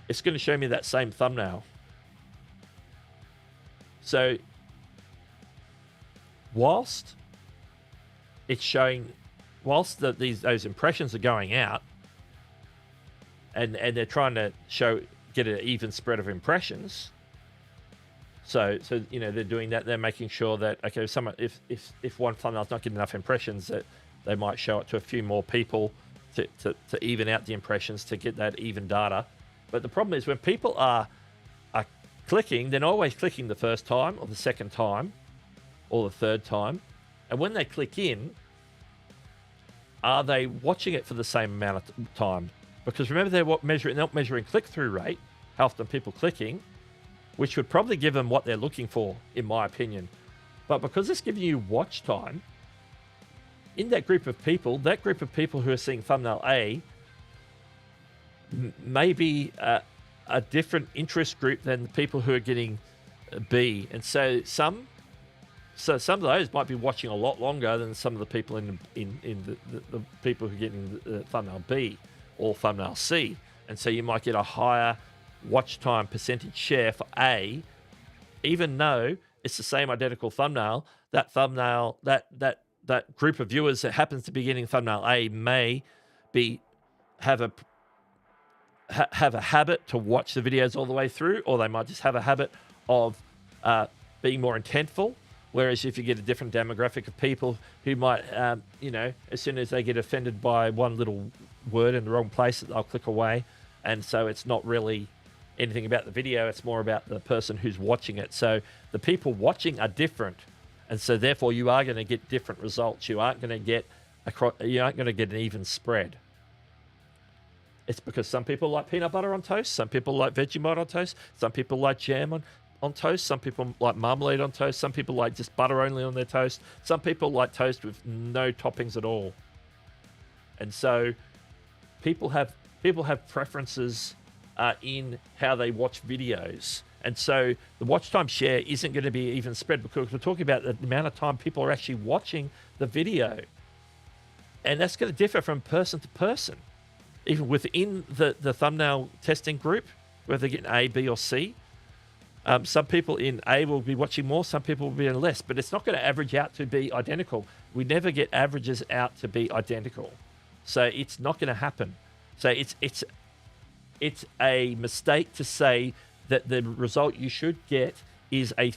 it's going to show me that same thumbnail. So whilst it's showing, whilst those impressions are going out, and they're trying to get an even spread of impressions. So they're doing that. They're making sure that, okay, if one thumbnail's not getting enough impressions, that they might show it to a few more people to even out the impressions, to get that even data. But the problem is when people are clicking, they're not always clicking the first time or the second time or the third time. And when they click in, are they watching it for the same amount of time? Because remember, they're not measuring click-through rate, how often people clicking, which would probably give them what they're looking for, in my opinion. But because it's giving you watch time, in that group of people who are seeing thumbnail A may be a different interest group than the people who are getting B. And so some of those might be watching a lot longer than some of the people in the people who are getting the thumbnail B or thumbnail C. And so you might get a higher watch time percentage share for A, even though it's the same identical thumbnail. That thumbnail, that group of viewers that happens to be getting thumbnail A may have a habit to watch the videos all the way through, or they might just have a habit of being more intentful. Whereas if you get a different demographic of people who might, as soon as they get offended by one little word in the wrong place, they'll click away. And so it's not really anything about the video. It's more about the person who's watching it. So the people watching are different. And so therefore you are going to get different results. You aren't going to get an even spread. It's because some people like peanut butter on toast. Some people like Vegemite on toast. Some people like jam on toast. Some people like marmalade on toast. Some people like just butter only on their toast. Some people like toast with no toppings at all. And so people have preferences in how they watch videos. And so the watch time share isn't going to be even spread, because we're talking about the amount of time people are actually watching the video. And that's going to differ from person to person. Even within the thumbnail testing group, whether they're getting A, B, or C, some people in A will be watching more, some people will be in less, but it's not going to average out to be identical. We never get averages out to be identical. So it's not going to happen. So it's a mistake to say that the result you should get is an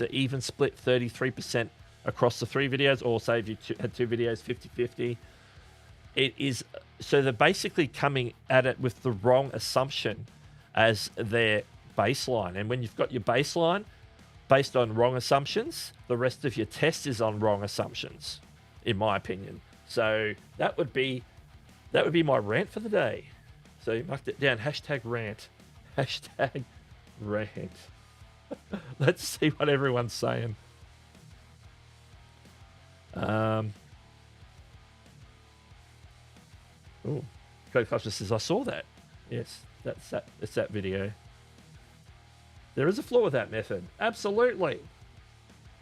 even split 33% across the 3 videos, or say if you had 2 videos, 50-50. It is, so they're basically coming at it with the wrong assumption as their baseline. And when you've got your baseline based on wrong assumptions, the rest of your test is on wrong assumptions, in my opinion. So that would be my rant for the day. So you marked it down, #rant. #rant. Let's see what everyone's saying. Oh, Code Cluster says, I saw that. Yes, it's that video. There is a flaw with that method. Absolutely.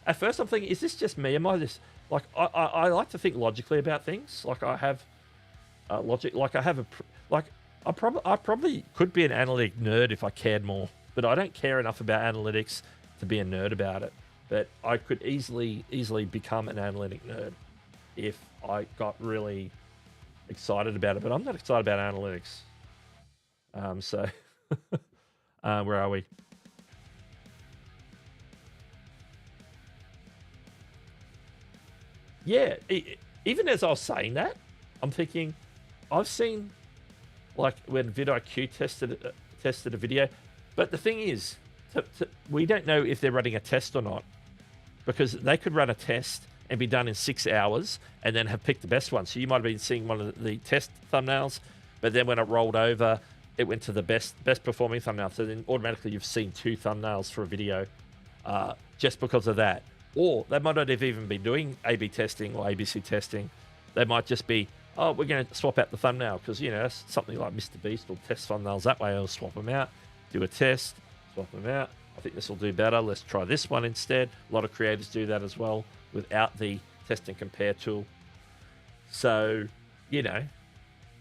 At first I'm thinking, is this just me? Am I this, like, I like to think logically about things. Like I have logic, like I have I probably could be an analytic nerd if I cared more, but I don't care enough about analytics to be a nerd about it. But I could easily become an analytic nerd if I got really excited about it. But I'm not excited about analytics. So where are we? Yeah, even as I was saying that, I'm thinking, I've seen, like, when vidIQ tested a video, but the thing is, we don't know if they're running a test or not, because they could run a test and be done in 6 hours and then have picked the best one. So you might have been seeing one of the test thumbnails, but then when it rolled over, it went to the best performing thumbnail. So then automatically you've seen 2 thumbnails for a video just because of that. Or they might not have even been doing A/B testing or ABC testing. They might just be, oh, we're going to swap out the thumbnail because, something like Mr. Beast will test thumbnails that way. I'll swap them out, do a test, swap them out. I think this will do better. Let's try this one instead. A lot of creators do that as well without the test and compare tool. So, you know,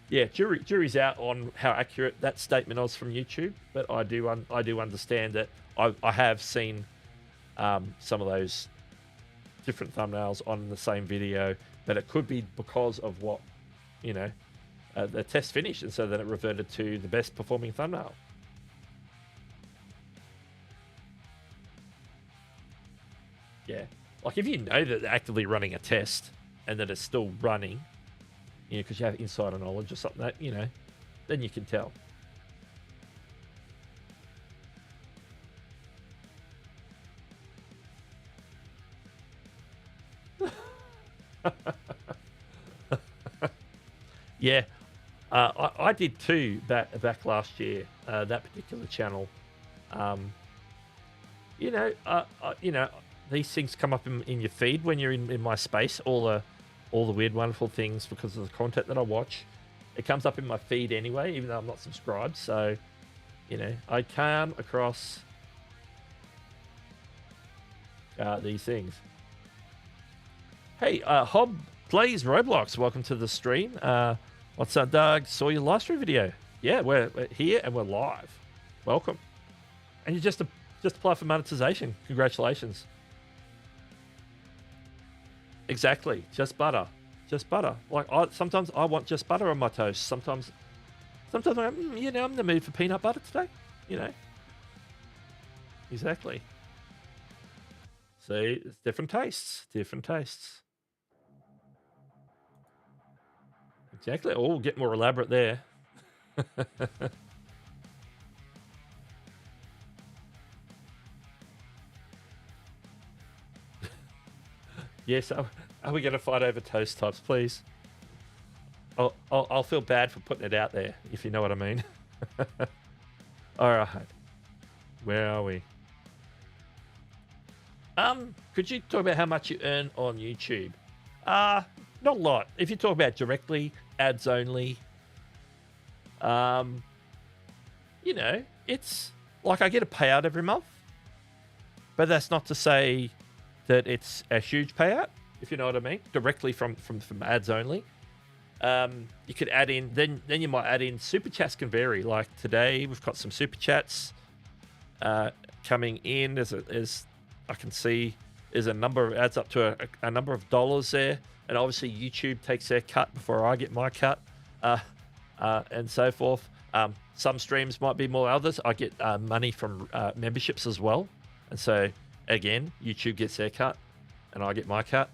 yeah, jury's out on how accurate that statement was from YouTube. But I do understand that I have seen some of those different thumbnails on the same video, but it could be because of what, the test finished, and so then it reverted to the best performing thumbnail. Yeah, like if you know that they're actively running a test and that it's still running, because you have insider knowledge or something, that then you can tell. Yeah, I did too back last year. That particular channel, these things come up in your feed when you're in my space. All the weird, wonderful things because of the content that I watch. It comes up in my feed anyway, even though I'm not subscribed. So, I come across these things. Hey, Hob plays Roblox. Welcome to the stream. What's up, Doug? Saw your live stream video. Yeah, we're here and we're live. Welcome. And you just apply for monetization. Congratulations. Exactly. Just butter. Just butter. Like sometimes I want just butter on my toast. Sometimes I'm in the mood for peanut butter today. Exactly. See, it's different tastes. Different tastes. Exactly. Oh, get more elaborate there. Yes. Are we going to fight over toast types, please? I'll feel bad for putting it out there, if you know what I mean. All right. Where are we? Could you talk about how much you earn on YouTube? Not a lot. If you talk about directly, ads only, it's like I get a payout every month, but that's not to say that it's a huge payout, if you know what I mean, directly from ads only. You could add in, then you might add in super chats. Can vary. Like today, we've got some super chats coming in. As I can see, there's a number of adds up to a number of dollars there, and obviously YouTube takes their cut before I get my cut, and so forth. Some streams might be more others. I get money from memberships as well, and so again, YouTube gets their cut, and I get my cut.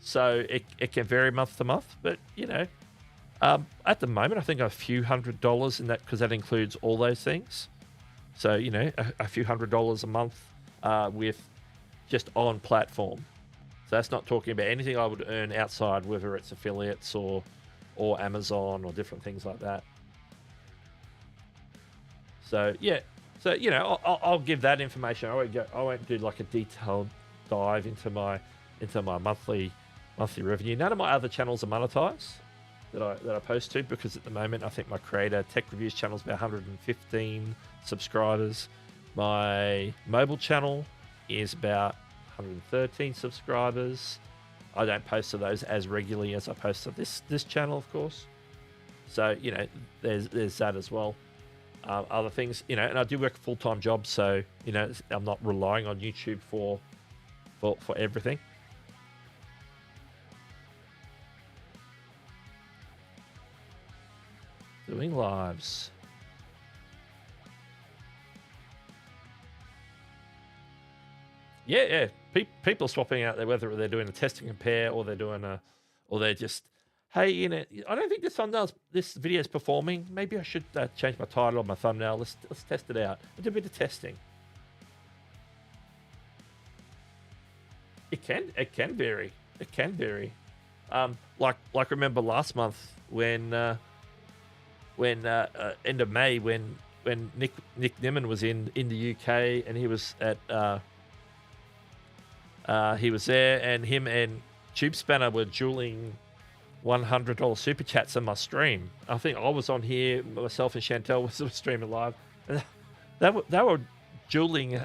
So it can vary month to month, but at the moment I think a few $100s in that, because that includes all those things. So a few $100s a month with just on platform. So that's not talking about anything I would earn outside, whether it's affiliates or Amazon or different things like that. So yeah, so I'll give that information. I won't do like a detailed dive into my monthly revenue. None of my other channels are monetized that I post to, because at the moment I think my creator tech reviews channel is about 115 subscribers. My mobile channel is about 113 subscribers. I don't post to those as regularly as I post to this channel, of course. So there's that as well. Other things, and I do work a full-time job, so I'm not relying on YouTube for everything. Doing lives. Yeah. People swapping out there, whether they're doing a test and compare or they're just, hey, I don't think this video is performing. Maybe I should change my title on my thumbnail. Let's test it out. Do a bit of testing. It can vary. It can vary. Like remember last month when end of May when Nick Nimmin was in the UK, and he was at he was there, and him and Tube Spanner were dueling $100 super chats on my stream. I think I was on here, myself and Chantel was streaming live. They were dueling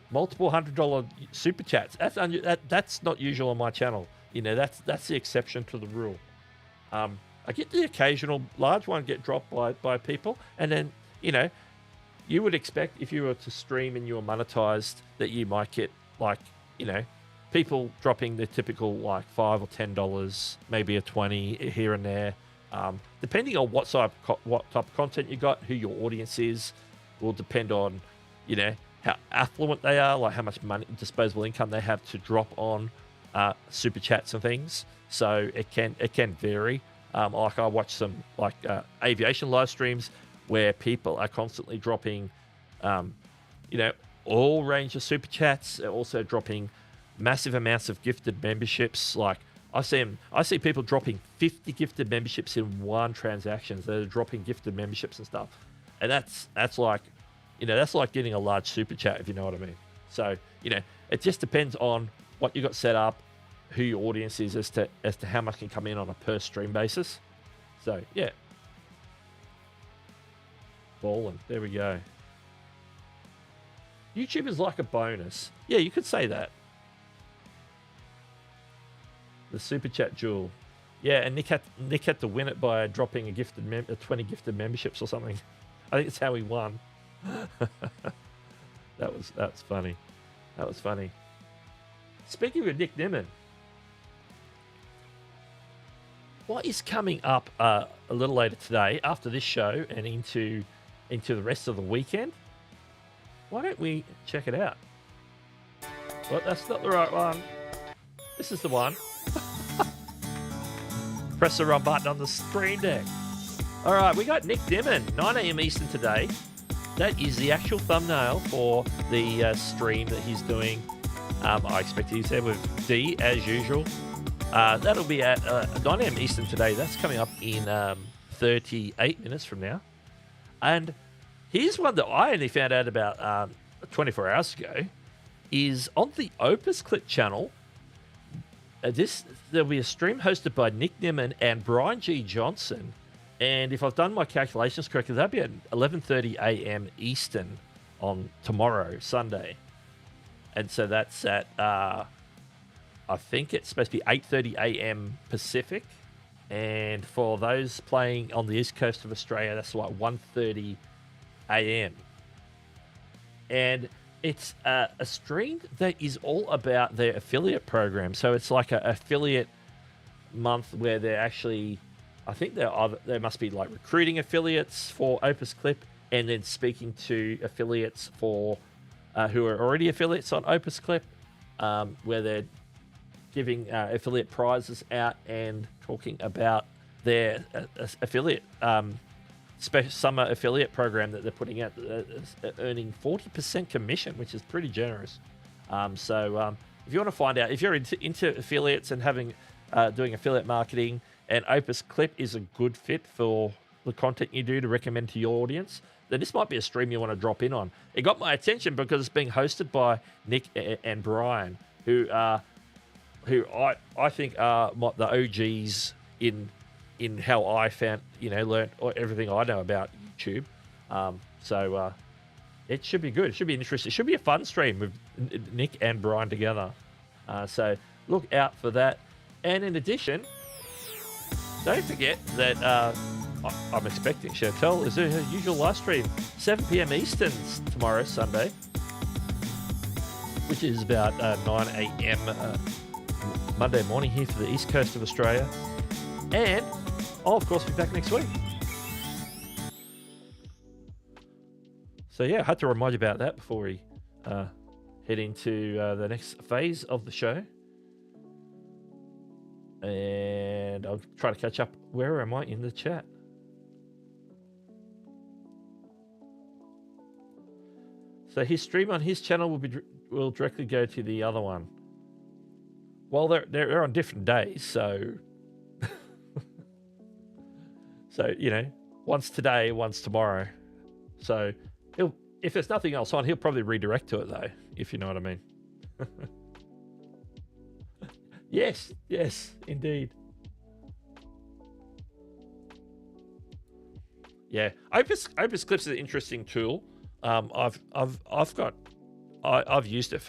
multiple $100 super chats. That's not usual on my channel. You know, that's the exception to the rule. I get the occasional large one get dropped by people, and then, you know, you would expect if you were to stream and you were monetized that you might get, like, you know, people dropping the typical like $5 or $10, maybe a 20 here and there. Depending on what type of content you got, who your audience is, will depend on, you know, how affluent they are, like how much money, disposable income they have to drop on super chats and things. So it can vary. Like I watch some like aviation live streams where people are constantly dropping, you know, all range of super chats. They're also dropping massive amounts of gifted memberships. Like I see people dropping 50 gifted memberships in one transaction. They're dropping gifted memberships and stuff, and that's like, you know, that's like getting a large super chat, if you know what I mean. So, you know, it just depends on what you got set up, who your audience is, as to how much can come in on a per stream basis. So yeah, ballin'. There we go. YouTube is like a bonus. Yeah, you could say that. The super chat jewel. Yeah, and Nick had to win it by dropping a 20 gifted memberships or something. I think it's how he won. That's funny. That was funny. Speaking of Nick Nimmin, what is coming up a little later today after this show and into the rest of the weekend? Why don't we check it out? Well, that's not the right one. This is the one. Press the wrong button on the screen deck. All right, we got Nick Nimmin, 9 a.m. Eastern today. That is the actual thumbnail for the stream that he's doing. I expect he's there with D as usual. That'll be at 9 a.m. Eastern today. That's coming up in 38 minutes from now. And here's one that I only found out about 24 hours ago. Is on the Opus Clip channel. There'll be a stream hosted by Nick Nimmin and Brian G. Johnson. And if I've done my calculations correctly, that'll be at 11:30 a.m. Eastern on tomorrow, Sunday. And so that's at, I think it's supposed to be 8:30 a.m. Pacific. And for those playing on the east coast of Australia, that's like 1:30 a.m. And it's a stream that is all about their affiliate program. So it's like an affiliate month where they're actually, I think they must be like recruiting affiliates for Opus Clip and then speaking to affiliates for who are already affiliates on Opus Clip, where they're giving affiliate prizes out and talking about their affiliate summer affiliate program that they're putting out, earning 40% commission, which is pretty generous. So if you want to find out, if you're into affiliates and doing affiliate marketing, and Opus Clip is a good fit for the content you do to recommend to your audience, then this might be a stream you want to drop in on. It got my attention because it's being hosted by Nick and Brian, who I think are the OGs in how I found, learned everything I know about YouTube. So it should be good. It should be interesting. It should be a fun stream with Nick and Brian together. So look out for that. And in addition, don't forget that I'm expecting Chantel is her usual live stream, 7 p.m. Eastern tomorrow, Sunday, which is about 9 a.m. Monday morning here for the east coast of Australia. And I'll, of course, be back next week. So, yeah, I had to remind you about that before we head into the next phase of the show. And I'll try to catch up. Where am I in the chat? So his stream on his channel will directly go to the other one. Well, they're on different days, so so one's today, one's tomorrow. So if there's nothing else on, he'll probably redirect to it though, if you know what I mean. Yes, indeed. Yeah, Opus Clips is an interesting tool. I've used it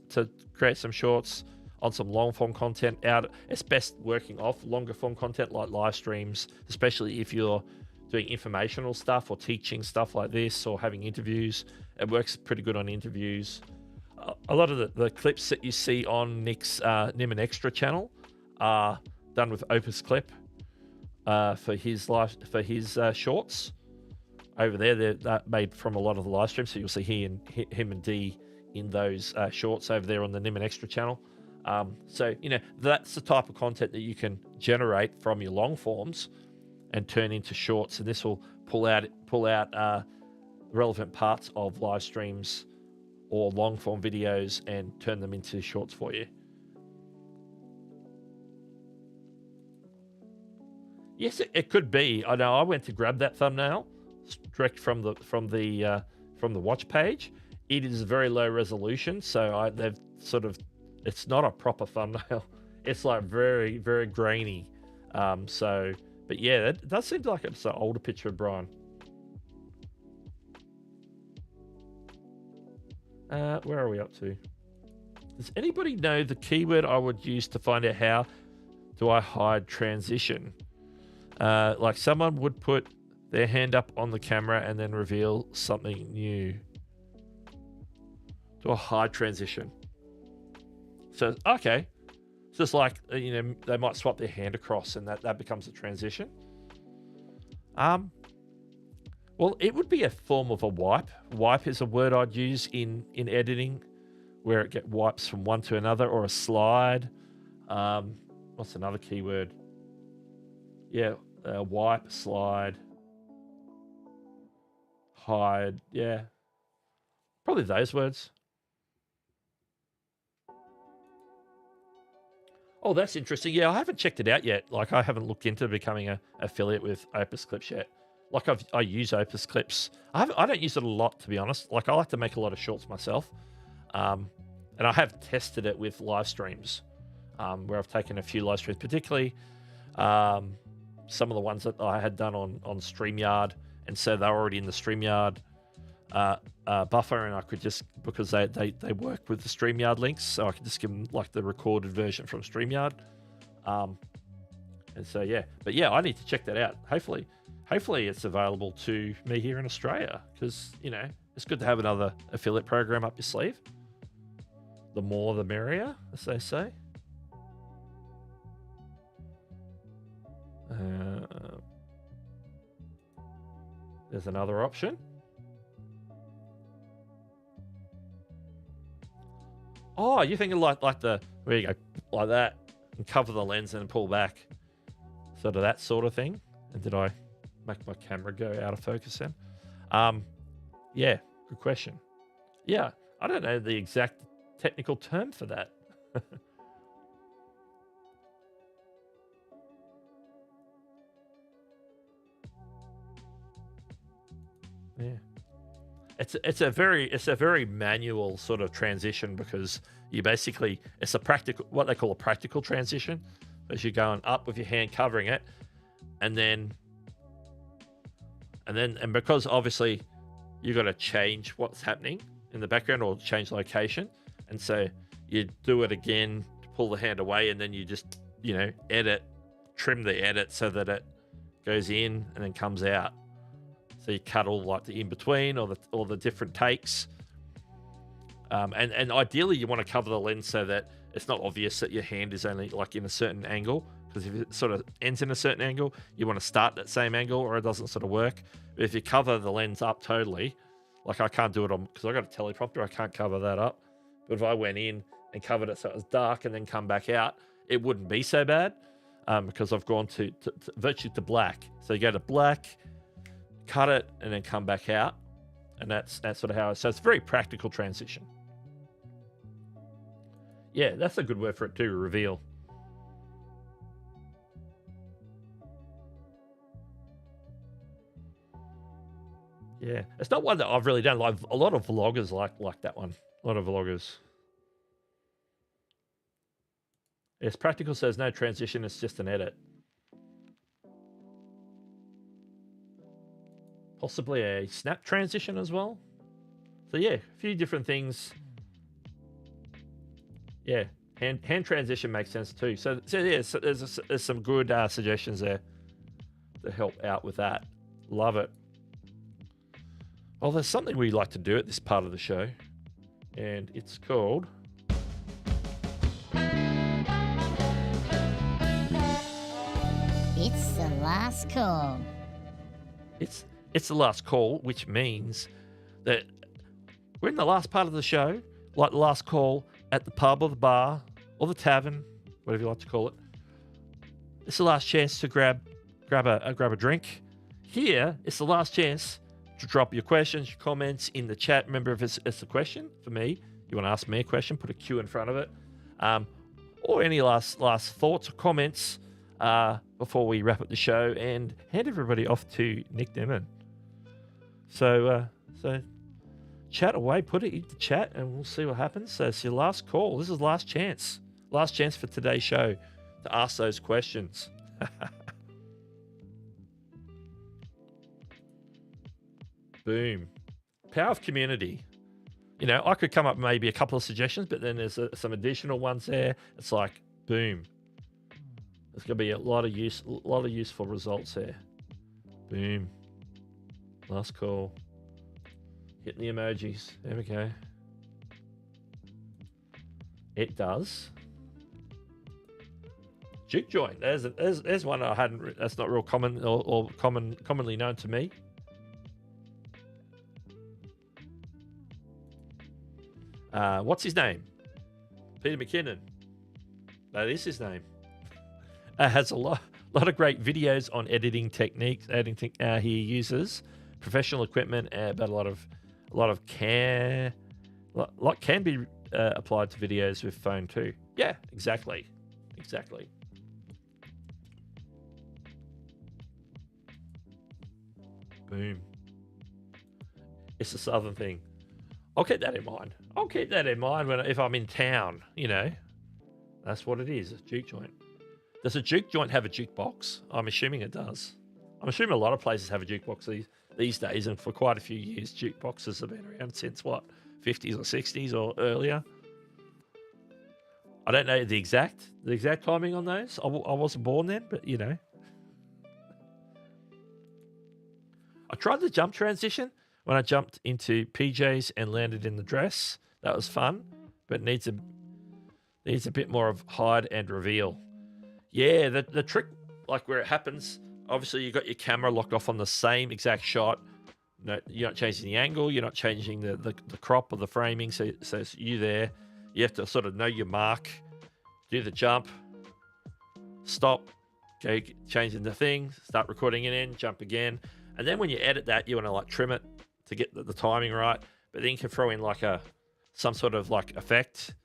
to create some shorts. on some long form content out. It's best working off longer form content like live streams, especially if you're doing informational stuff or teaching stuff like this or having interviews. It works pretty good on interviews. A lot of the clips that you see on Nick's Nim and Extra channel are done with Opus Clip for his shorts. Over there, they're made from a lot of the live streams, so you'll see him and Dee in those shorts over there on the Nim and Extra channel. So that's the type of content that you can generate from your long forms and turn into shorts, and this will pull out relevant parts of live streams or long form videos and turn them into shorts for you. Yes, it could be. I know I went to grab that thumbnail direct from the watch page. It is very low resolution, so it's not a proper thumbnail. It's like very, very grainy. But yeah, it does seem like it's an older picture of Brian. Where are we up to? Does anybody know the keyword I would use to find out how do I hide transition? Like someone would put their hand up on the camera and then reveal something new. Do I hide transition? So, okay. It's just like, they might swap their hand across and that becomes a transition. Well, it would be a form of a wipe. Wipe is a word I'd use in editing where it wipes from one to another, or a slide. What's another keyword? Yeah, wipe, slide, hide. Yeah, probably those words. Oh, that's interesting. Yeah, I haven't checked it out yet. Like, I haven't looked into becoming an affiliate with Opus Clips yet. Like, I use Opus Clips. I don't use it a lot, to be honest. Like, I like to make a lot of shorts myself. And I have tested it with live streams, where I've taken a few live streams, particularly some of the ones that I had done on StreamYard. And so they're already in the StreamYard buffer, and I could just, because they work with the StreamYard links, so I could just give them like the recorded version from StreamYard. And so, yeah. But yeah, I need to check that out. Hopefully it's available to me here in Australia, because, it's good to have another affiliate program up your sleeve. The more the merrier, as they say. There's another option. Oh, you're thinking like the, where you go, like that, and cover the lens and pull back. Sort of that sort of thing. And did I make my camera go out of focus then? Yeah, good question. Yeah, I don't know the exact technical term for that. Yeah. It's a very manual sort of transition, because you basically, it's what they call a practical transition, as you're going up with your hand covering it, and because obviously you got to change what's happening in the background or change location, and so you do it again to pull the hand away, and then you just trim the edit so that it goes in and then comes out. So you cut all like the in between or the different takes, and ideally you want to cover the lens so that it's not obvious that your hand is only like in a certain angle, because if it sort of ends in a certain angle, you want to start that same angle, or it doesn't sort of work. But if you cover the lens up totally, like I can't do it because I got a teleprompter, I can't cover that up. But if I went in and covered it so it was dark and then come back out, it wouldn't be so bad, because I've gone to virtually to black. So you go to black, cut it, and then come back out, and that's sort of how so it's a very practical transition. Yeah, that's a good word for it too, reveal. Yeah, it's not one that I've really done. Like a lot of vloggers like that one. A lot of vloggers. Yes, practical says no transition, it's just an edit. Possibly a snap transition as well. So yeah, a few different things. Yeah, Hand transition makes sense too. So yeah, so there's some good suggestions there to help out with that. Love it. Well, there's something we like to do at this part of the show, and it's called It's the last call. It's the last call, which means that we're in the last part of the show, like the last call at the pub or the bar or the tavern, whatever you like to call it. It's the last chance to grab a drink. Here, it's the last chance to drop your questions, your comments in the chat. Remember, if it's a question for me, you want to ask me a question, put a Q in front of it, or any last thoughts or comments before we wrap up the show and hand everybody off to Nick Demon. So chat away, put it in the chat, and we'll see what happens. So it's your last call. This is last chance for today's show to ask those questions. Boom. Power of community. You know, I could come up with maybe a couple of suggestions, but then there's some additional ones there. It's like, boom. There's going to be a lot of useful results here. Boom. Last call. Hitting the emojis. There we go. It does. Juke joint. There's one I hadn't. That's not real common or commonly known to me. What's his name? Peter McKinnon. That is his name. Has a lot of great videos on editing techniques. He uses professional equipment, but a lot can be applied to videos with phone too. Yeah, exactly. Boom. It's a southern thing. I'll keep that in mind. If I'm in town, you know. That's what it is, a juke joint. Does a juke joint have a jukebox? I'm assuming it does. I'm assuming a lot of places have a jukebox these days, and for quite a few years, jukeboxes have been around since, 50s or 60s or earlier? I don't know the exact timing on those. I wasn't born then, but, you know. I tried the jump transition when I jumped into PJs and landed in the dress. That was fun, but needs a bit more of hide and reveal. Yeah, the trick, like where it happens, obviously you got your camera locked off on the same exact shot. No, you're not changing the angle, you're not changing the crop or the framing, so it's you there. You have to sort of know your mark, do the jump, stop, go changing the thing, start recording it in, jump again. And then when you edit that, you want to like trim it to get the timing right. But then you can throw in like some sort of like effect,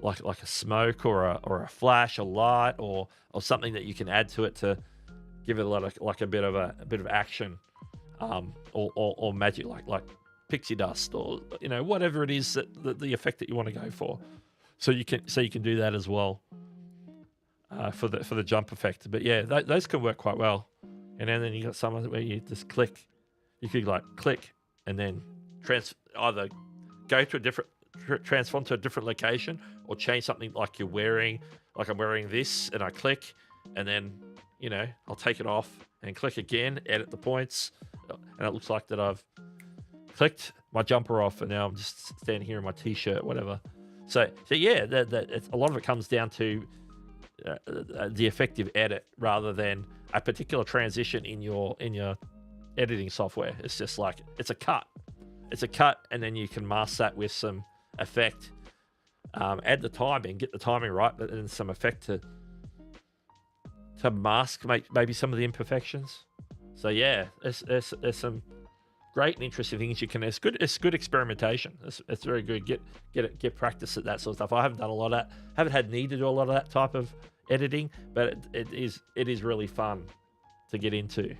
like a smoke or a flash, a light, or something that you can add to it to give it a bit of action, or magic, like pixie dust, or you know, whatever it is that the effect that you want to go for. So you can do that as well for the jump effect. But yeah, those can work quite well. And then you got some where you just click. You could like click and then either go to a different transform to a different location, or change something like you're wearing. Like I'm wearing this, and I click, and then you know I'll take it off and click again, edit the points, and it looks like that I've clicked my jumper off, and now I'm just standing here in my t-shirt, whatever. So yeah, a lot of it comes down to the effective edit rather than a particular transition in your editing software. It's just like it's a cut, and then you can mask that with some effect, add the timing, get the timing right, but then some effect to mask maybe some of the imperfections. So yeah, there's some great and interesting things you can. It's good experimentation. It's very good. Get practice at that sort of stuff. I haven't done a lot of that. Haven't had need to do a lot of that type of editing, but it is really fun to get into.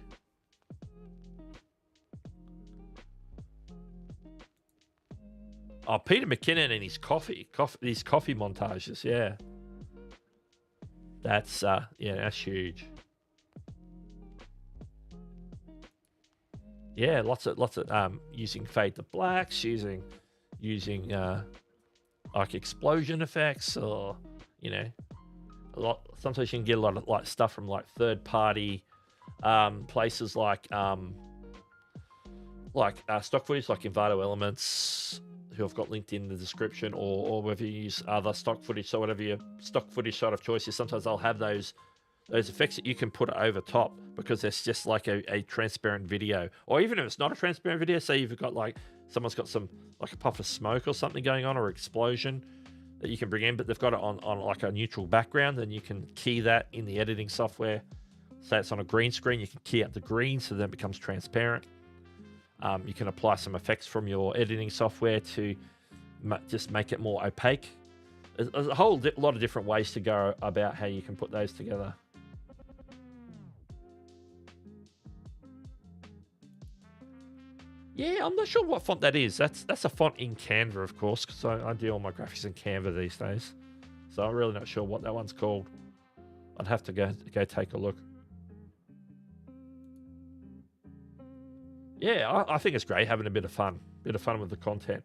Oh, Peter McKinnon and his these coffee montages, yeah. That's huge. Yeah, lots of using fade to blacks, using like explosion effects, or a lot. Sometimes you can get a lot of like stuff from like third-party places like stock footage, like Envato Elements, who I've got linked in the description, or whether you use other stock footage. So whatever your stock footage sort of choice is, sometimes I'll have those effects that you can put over top, because it's just like a transparent video. Or even if it's not a transparent video, say you've got like someone's got some like a puff of smoke or something going on, or explosion that you can bring in, but they've got it on like a neutral background, then you can key that in the editing software. Say it's on a green screen, you can key up the green so then it becomes transparent. You can apply some effects from your editing software to just make it more opaque. There's a whole lot of different ways to go about how you can put those together. Yeah, I'm not sure what font that is. That's a font in Canva, of course, because I do all my graphics in Canva these days. So I'm really not sure what that one's called. I'd have to go take a look. Yeah, I think it's great having a bit of fun with the content.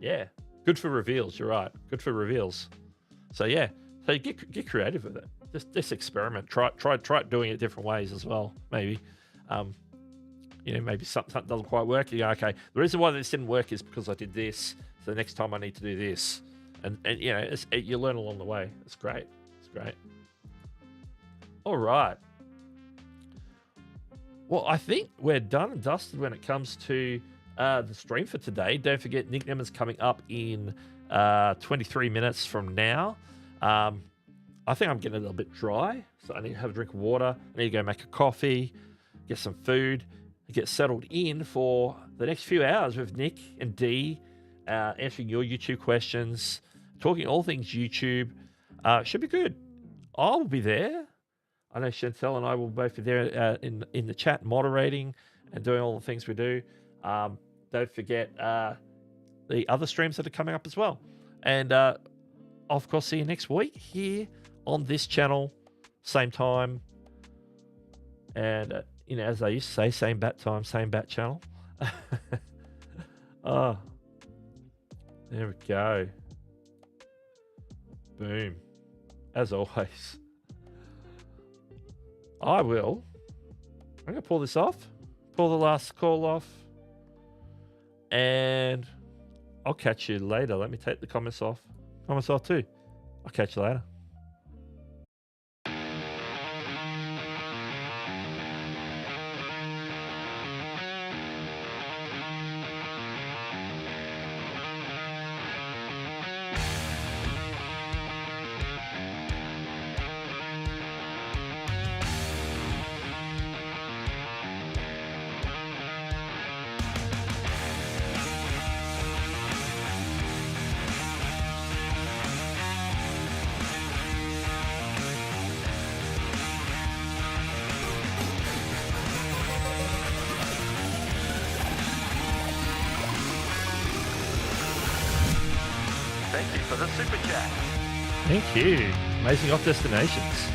Yeah, good for reveals. You're right. Good for reveals. So yeah, so you get creative with it. Just experiment. Try doing it different ways as well. Maybe. Maybe something doesn't quite work. You go, okay, the reason why this didn't work is because I did this. So the next time I need to do this, and you learn along the way. It's great. It's great. All right. Well, I think we're done and dusted when it comes to the stream for today. Don't forget, Nickname is coming up in 23 minutes from now. I think I'm getting a little bit dry, so I need to have a drink of water. I need to go make a coffee, get some food, and get settled in for the next few hours with Nick and Dee, answering your YouTube questions, talking all things YouTube. Should be good. I'll be there. I know Chantel and I will both be there in the chat, moderating and doing all the things we do. Don't forget the other streams that are coming up as well. And I'll, of course, see you next week here on this channel, same time. And, as I used to say, same bat time, same bat channel. Oh, there we go. Boom. As always. I'm going to pull this off, pull the last call off, and I'll catch you later. Let me take the comments off too. I'll catch you later. Thank you for the super chat. Thank you. Amazing off destinations.